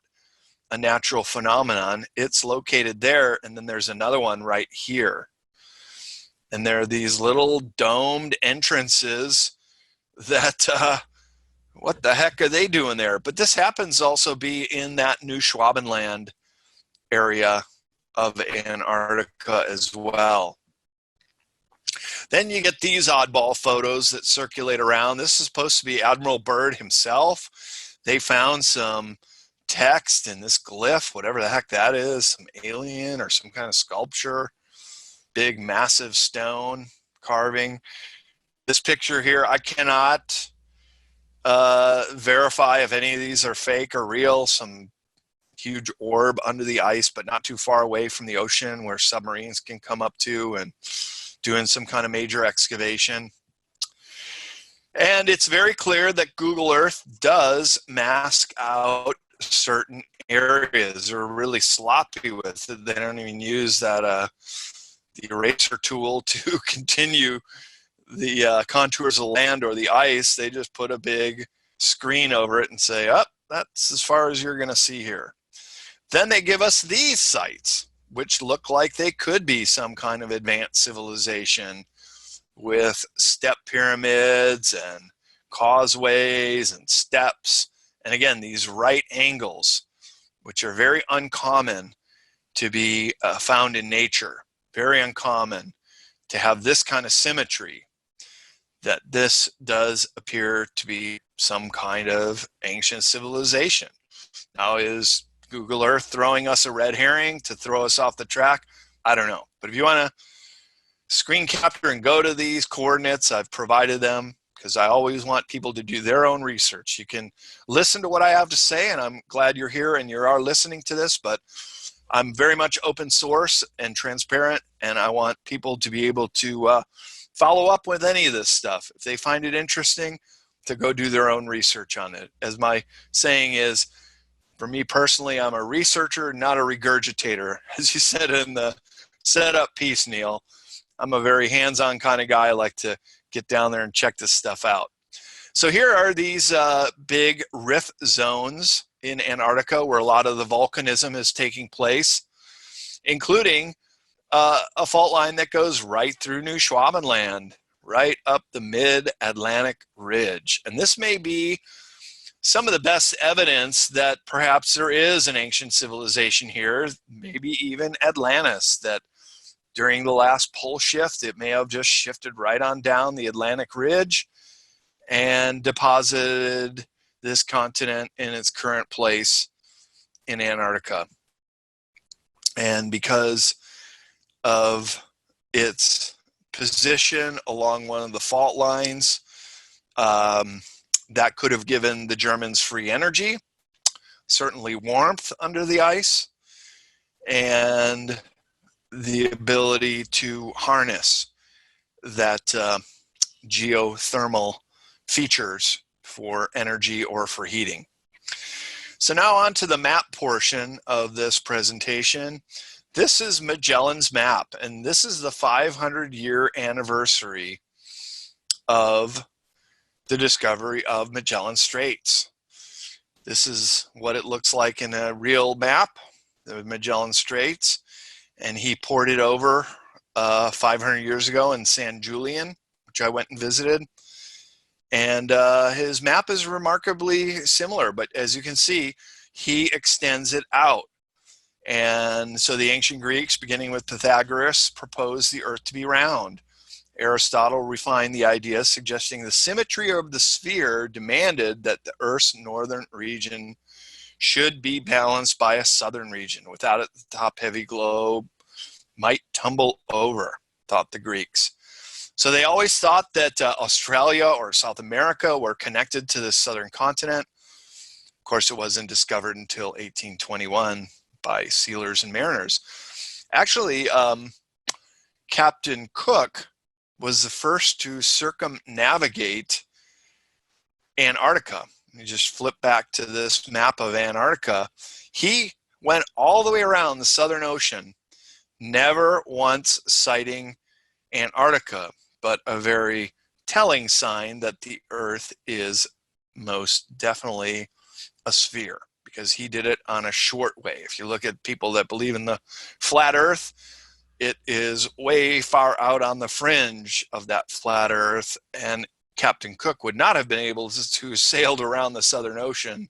a natural phenomenon. It's located there, and then there's another one right here. And there are these little domed entrances that, what the heck are they doing there? But this happens also be in that New Swabenland area of Antarctica as well. Then you get these oddball photos that circulate around. This is supposed to be Admiral Byrd himself. They found some text in this glyph, whatever the heck that is, some alien or some kind of sculpture, big massive stone carving. This picture here, I cannot verify if any of these are fake or real. Some huge orb under the ice, but not too far away from the ocean where submarines can come up to, and doing some kind of major excavation. And it's very clear that Google Earth does mask out certain areas. They're really sloppy with it. They don't even use that the eraser tool to continue the contours of the land or the ice. They just put a big screen over it and say, oh, that's as far as you're going to see here. Then they give us these sites, which look like they could be some kind of advanced civilization with step pyramids and causeways and steps. And again, these right angles, which are very uncommon to be found in nature. Very uncommon to have this kind of symmetry, that this does appear to be some kind of ancient civilization. Now, is Google Earth throwing us a red herring to throw us off the track? I don't know. But if you want to screen capture and go to these coordinates, I've provided them because I always want people to do their own research. You can listen to what I have to say, and I'm glad you're here and you are listening to this, but I'm very much open source and transparent, and I want people to be able to follow up with any of this stuff. If they find it interesting, to go do their own research on it. As my saying is, for me personally, I'm a researcher, not a regurgitator. As you said in the setup piece, Neil, I'm a very hands-on kind of guy. I like to get down there and check this stuff out. So here are these big rift zones in Antarctica where a lot of the volcanism is taking place, including a fault line that goes right through New Swabenland, right up the mid-Atlantic ridge. And this may be some of the best evidence that perhaps there is an ancient civilization here, maybe even Atlantis, that during the last pole shift, it may have just shifted right on down the Atlantic ridge and deposited this continent in its current place in Antarctica. And because of its position along one of the fault lines, that could have given the Germans free energy, certainly warmth under the ice, and the ability to harness that geothermal features for energy or for heating. So now on to the map portion of this presentation. This is Magellan's map, and this is the 500-year anniversary of the discovery of Magellan Straits. This is what it looks like in a real map, the Magellan Straits, and he poured it over 500 years ago in San Julian, which I went and visited. And his map is remarkably similar, but as you can see, he extends it out. And so the ancient Greeks, beginning with Pythagoras, proposed the earth to be round. Aristotle refined the idea, suggesting the symmetry of the sphere demanded that the Earth's northern region should be balanced by a southern region. Without it, the top-heavy globe might tumble over, thought the Greeks. So they always thought that Australia or South America were connected to the southern continent. Of course, it wasn't discovered until 1821 by sealers and mariners. Actually, Captain Cook was the first to circumnavigate Antarctica. You just flip back to this map of Antarctica. He went all the way around the Southern Ocean, never once sighting Antarctica, but a very telling sign that the Earth is most definitely a sphere, because he did it on a short way. If you look at people that believe in the flat Earth, it is way far out on the fringe of that flat Earth, and Captain Cook would not have been able to sail around the Southern Ocean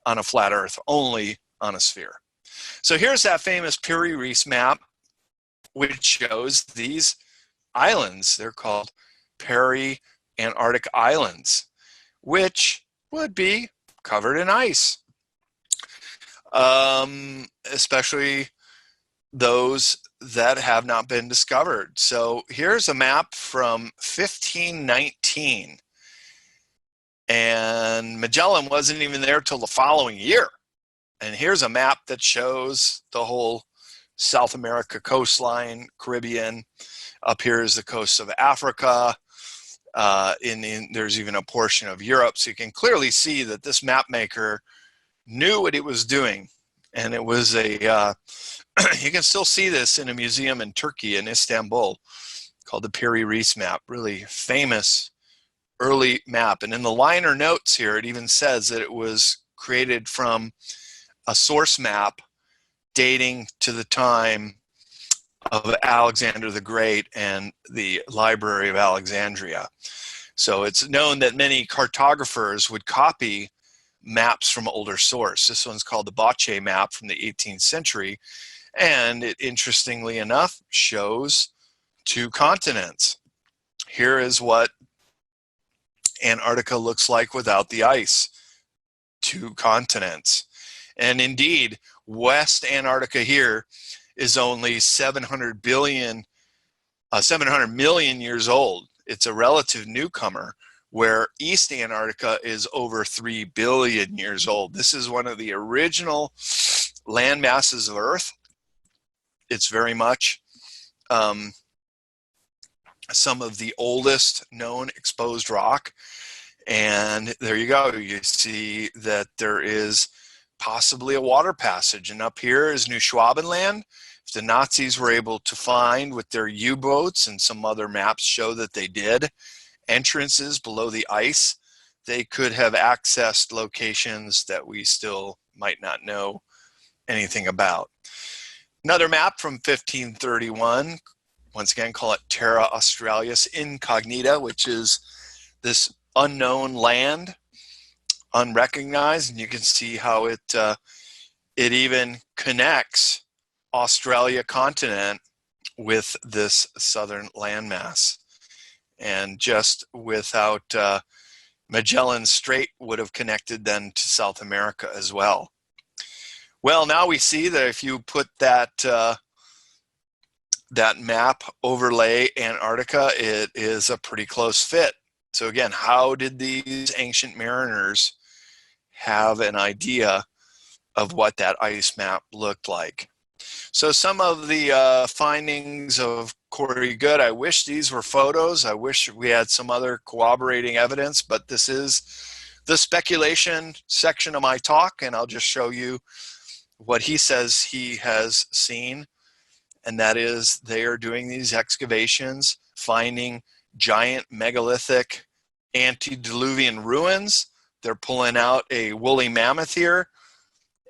on a flat Earth, only on a sphere. So here's that famous Piri-Reis map, which shows these islands. They're called Peri-Antarctic Islands, which would be covered in ice, especially those that have not been discovered. So here's a map from 1519, and Magellan wasn't even there till the following year. And here's a map that shows the whole South America coastline, Caribbean. Up here is the coast of Africa. There's even a portion of Europe. So you can clearly see that this map maker knew what it was doing. And it was a, you can still see this in a museum in Turkey, in Istanbul, called the Piri-Reis map. Really famous early map. And in the liner notes here, it even says that it was created from a source map dating to the time of Alexander the Great and the Library of Alexandria. So it's known that many cartographers would copy maps from older source. This one's called the Bocce map from the 18th century. And it, interestingly enough, shows two continents. Here is what Antarctica looks like without the ice. Two continents. And indeed, West Antarctica here is only 700 million years old. It's a relative newcomer, where East Antarctica is over 3 billion years old. This is one of the original land masses of Earth. It's very much some of the oldest known exposed rock. And there you go. You see that there is possibly a water passage. And up here is New Swabenland. If the Nazis were able to find with their U-boats, and some other maps show that they did, entrances below the ice, they could have accessed locations that we still might not know anything about. Another map from 1531, once again, call it Terra Australis Incognita, which is this unknown land, unrecognized, and you can see how it even connects Australia continent with this southern landmass. And just without Magellan Strait would have connected then to South America as well. Well, now we see that if you put that map overlay Antarctica, it is a pretty close fit. So again, how did these ancient mariners have an idea of what that ice map looked like? So some of the findings of Corey Good, I wish these were photos. I wish we had some other corroborating evidence, but this is the speculation section of my talk, and I'll just show you what he says he has seen. And that is they are doing these excavations, finding giant megalithic antediluvian ruins. They're pulling out a woolly mammoth here,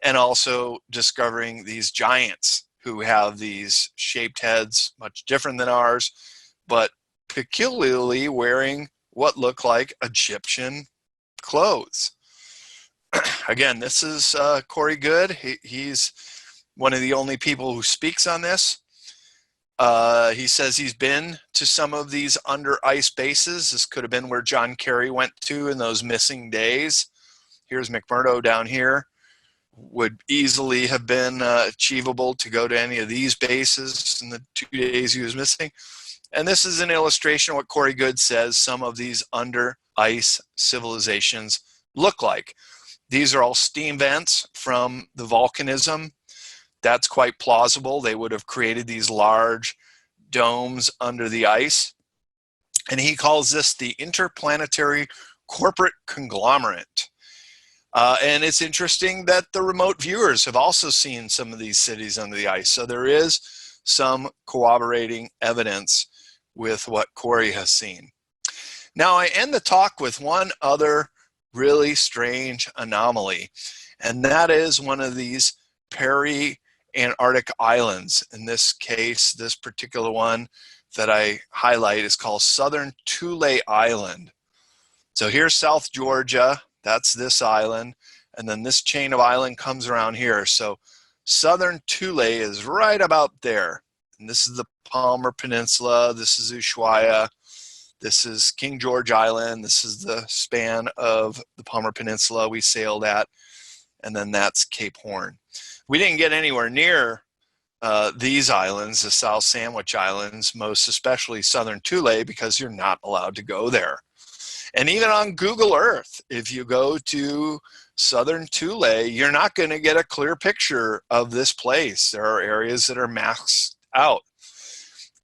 and also discovering these giants who have these shaped heads, much different than ours, but peculiarly wearing what look like Egyptian clothes. Again, this is Corey Good. He's one of the only people who speaks on this. He says he's been to some of these under ice bases. This could have been where John Kerry went to in those missing days. Here's McMurdo down here. Would easily have been achievable to go to any of these bases in the 2 days he was missing. And this is an illustration of what Corey Good says some of these under ice civilizations look like. These are all steam vents from the volcanism. That's quite plausible. They would have created these large domes under the ice. And he calls this the interplanetary corporate conglomerate. And it's interesting that the remote viewers have also seen some of these cities under the ice. So there is some corroborating evidence with what Corey has seen. Now I end the talk with one other really strange anomaly, and that is one of these peri-Antarctic islands. In this case, this particular one that I highlight is called Southern Thule Island. So here's South Georgia. That's this island, and then this chain of island comes around here. So Southern Thule is right about there. And this is the Palmer Peninsula. This is Ushuaia. This is King George Island. This is the span of the Palmer Peninsula we sailed at. And then that's Cape Horn. We didn't get anywhere near these islands, the South Sandwich Islands, most especially Southern Thule, because you're not allowed to go there. And even on Google Earth, if you go to Southern Thule, you're not going to get a clear picture of this place. There are areas that are masked out.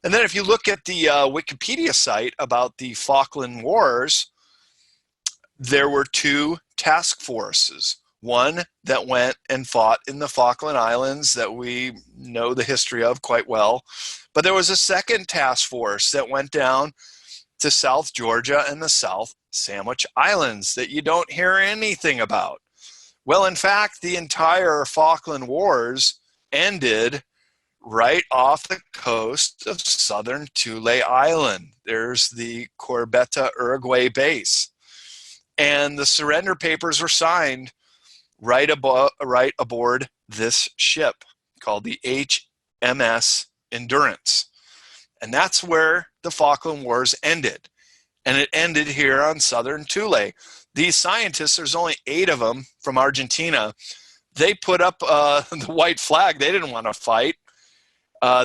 And then if you look at the Wikipedia site about the Falkland Wars, there were two task forces. One that went and fought in the Falkland Islands that we know the history of quite well. But there was a second task force that went down to South Georgia and the South Sandwich Islands that you don't hear anything about. Well, in fact, the entire Falkland Wars ended right off the coast of Southern Thule Island. There's the Corbetta, Uruguay base. And the surrender papers were signed right aboard this ship called the HMS Endurance. And that's where the Falkland Wars ended. And it ended here on Southern Thule. These scientists, there's only 8 of them from Argentina. They put up the white flag. They didn't want to fight.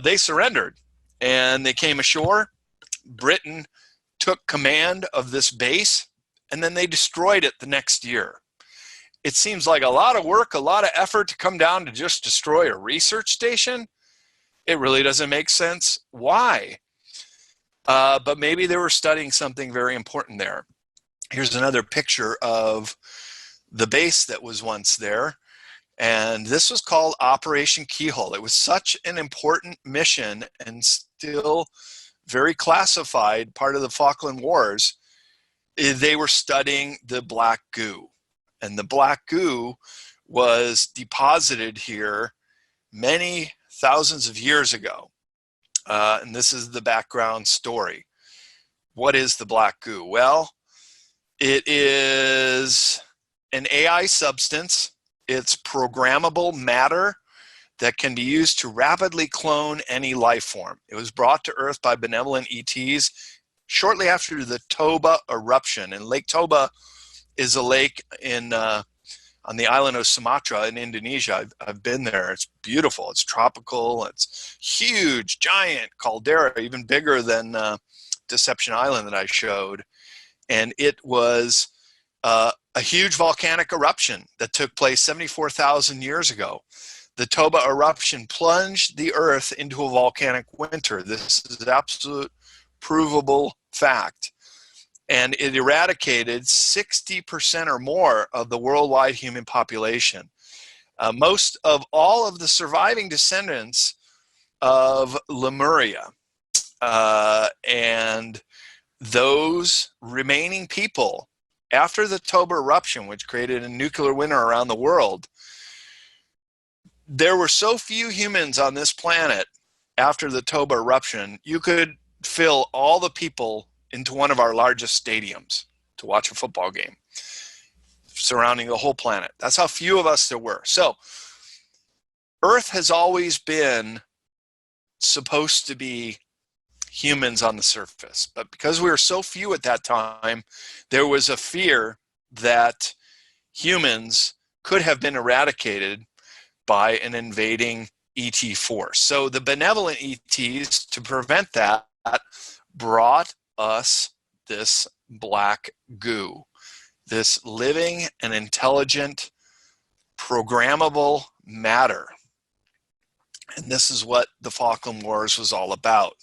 They surrendered. And they came ashore. Britain took command of this base, and then they destroyed it the next year. It seems like a lot of work, a lot of effort to come down to just destroy a research station. It really doesn't make sense. Why? But maybe they were studying something very important there. Here's another picture of the base that was once there. And this was called Operation Keyhole. It was such an important mission and still very classified part of the Falkland Wars. They were studying the black goo. And the black goo was deposited here many thousands of years ago. And this is the background story. What is the black goo? Well, it is an AI substance. It's programmable matter that can be used to rapidly clone any life form. It was brought to Earth by benevolent ETs shortly after the Toba eruption. And Lake Toba is a lake on on the island of Sumatra in Indonesia. I've been there. It's beautiful. It's tropical. It's huge, giant caldera, even bigger than Deception Island that I showed. And it was a huge volcanic eruption that took place 74,000 years ago. The Toba eruption plunged the Earth into a volcanic winter. This is an absolute provable fact. And it eradicated 60% or more of the worldwide human population. Most of all of the surviving descendants of Lemuria and those remaining people after the Toba eruption, which created a nuclear winter around the world, there were so few humans on this planet after the Toba eruption, you could fill all the people into one of our largest stadiums to watch a football game surrounding the whole planet. That's how few of us there were. So Earth has always been supposed to be humans on the surface, but because we were so few at that time, there was a fear that humans could have been eradicated by an invading ET force. So the benevolent ETs, to prevent that, brought us this black goo, this living and intelligent, programmable matter. And this is what the Falkland Wars was all about.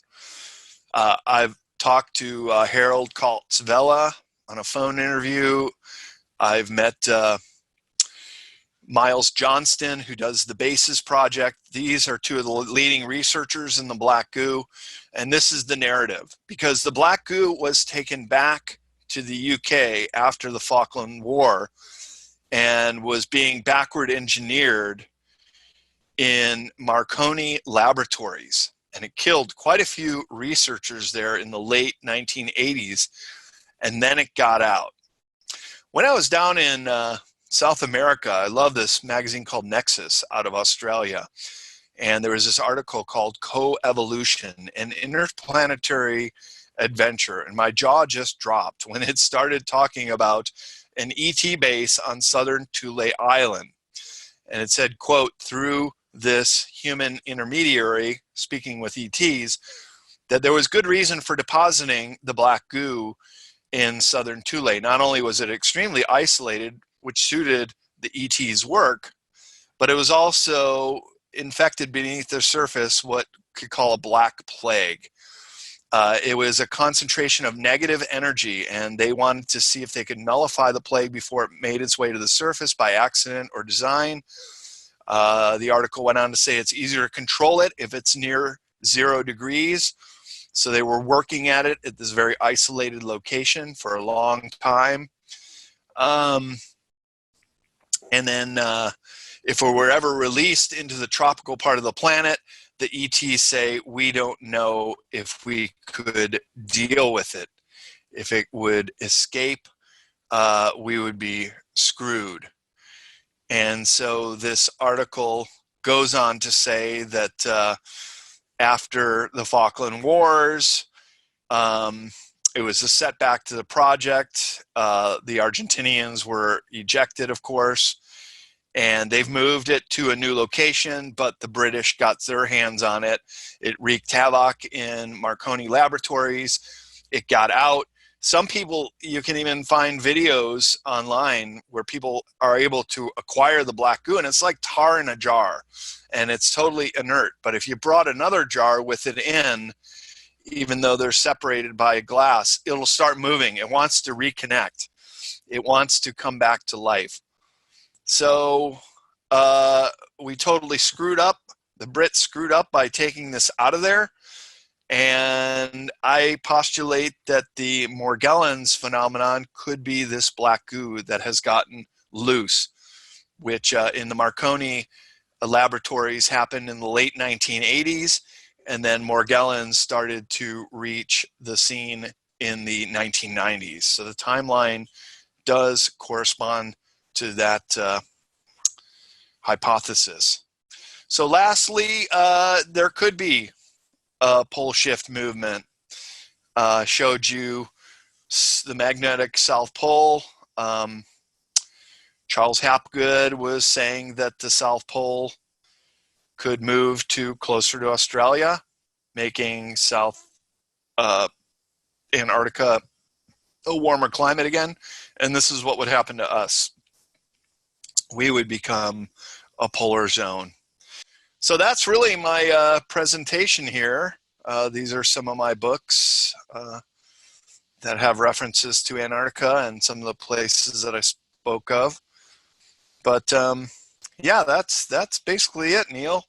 I've talked to Harold Kaltz-Vella on a phone interview. I've met Miles Johnston, who does the BASIS project. These are two of the leading researchers in the black goo. And this is the narrative, because the black goo was taken back to the UK after the Falkland War and was being backward engineered in Marconi laboratories. And it killed quite a few researchers there in the late 1980s. And then it got out. When I was down in South America, I love this magazine called Nexus out of Australia. And there was this article called Co-Evolution, an interplanetary adventure. And my jaw just dropped when it started talking about an ET base on southern Thule Island. And it said, quote, through this human intermediary, speaking with ETs, that there was good reason for depositing the black goo in southern Thule. Not only was it extremely isolated, which suited the ET's work, but it was also infected beneath the surface what could call a black plague. It was a concentration of negative energy, and they wanted to see if they could nullify the plague before it made its way to the surface by accident or design. The article went on to say it's easier to control it if it's near 0 degrees. So they were working at it at this very isolated location for a long time. And then if it were ever released into the tropical part of the planet, the ETs say, we don't know if we could deal with it. If it would escape, we would be screwed. And so this article goes on to say that after the Falkland Wars, it was a setback to the project. The Argentinians were ejected, of course, and they've moved it to a new location, but the British got their hands on it. It wreaked havoc in Marconi laboratories. It got out. Some people, you can even find videos online where people are able to acquire the black goo, and it's like tar in a jar, and it's totally inert. But if you brought another jar with it in, even though they're separated by glass, it'll start moving. It wants to reconnect. It wants to come back to life. So we totally screwed up. The Brits screwed up by taking this out of there. And I postulate that the Morgellons phenomenon could be this black goo that has gotten loose, which in the Marconi laboratories happened in the late 1980s. And then Morgellons started to reach the scene in the 1990s. So the timeline does correspond to that hypothesis. So lastly, there could be a pole shift movement. Showed you the magnetic South Pole. Charles Hapgood was saying that the South Pole could move to closer to Australia, making South uh, Antarctica a warmer climate again. And this is what would happen to us. We would become a polar zone. So that's really my presentation here. These are some of my books that have references to Antarctica and some of the places that I spoke of. But yeah, that's basically it, Neil.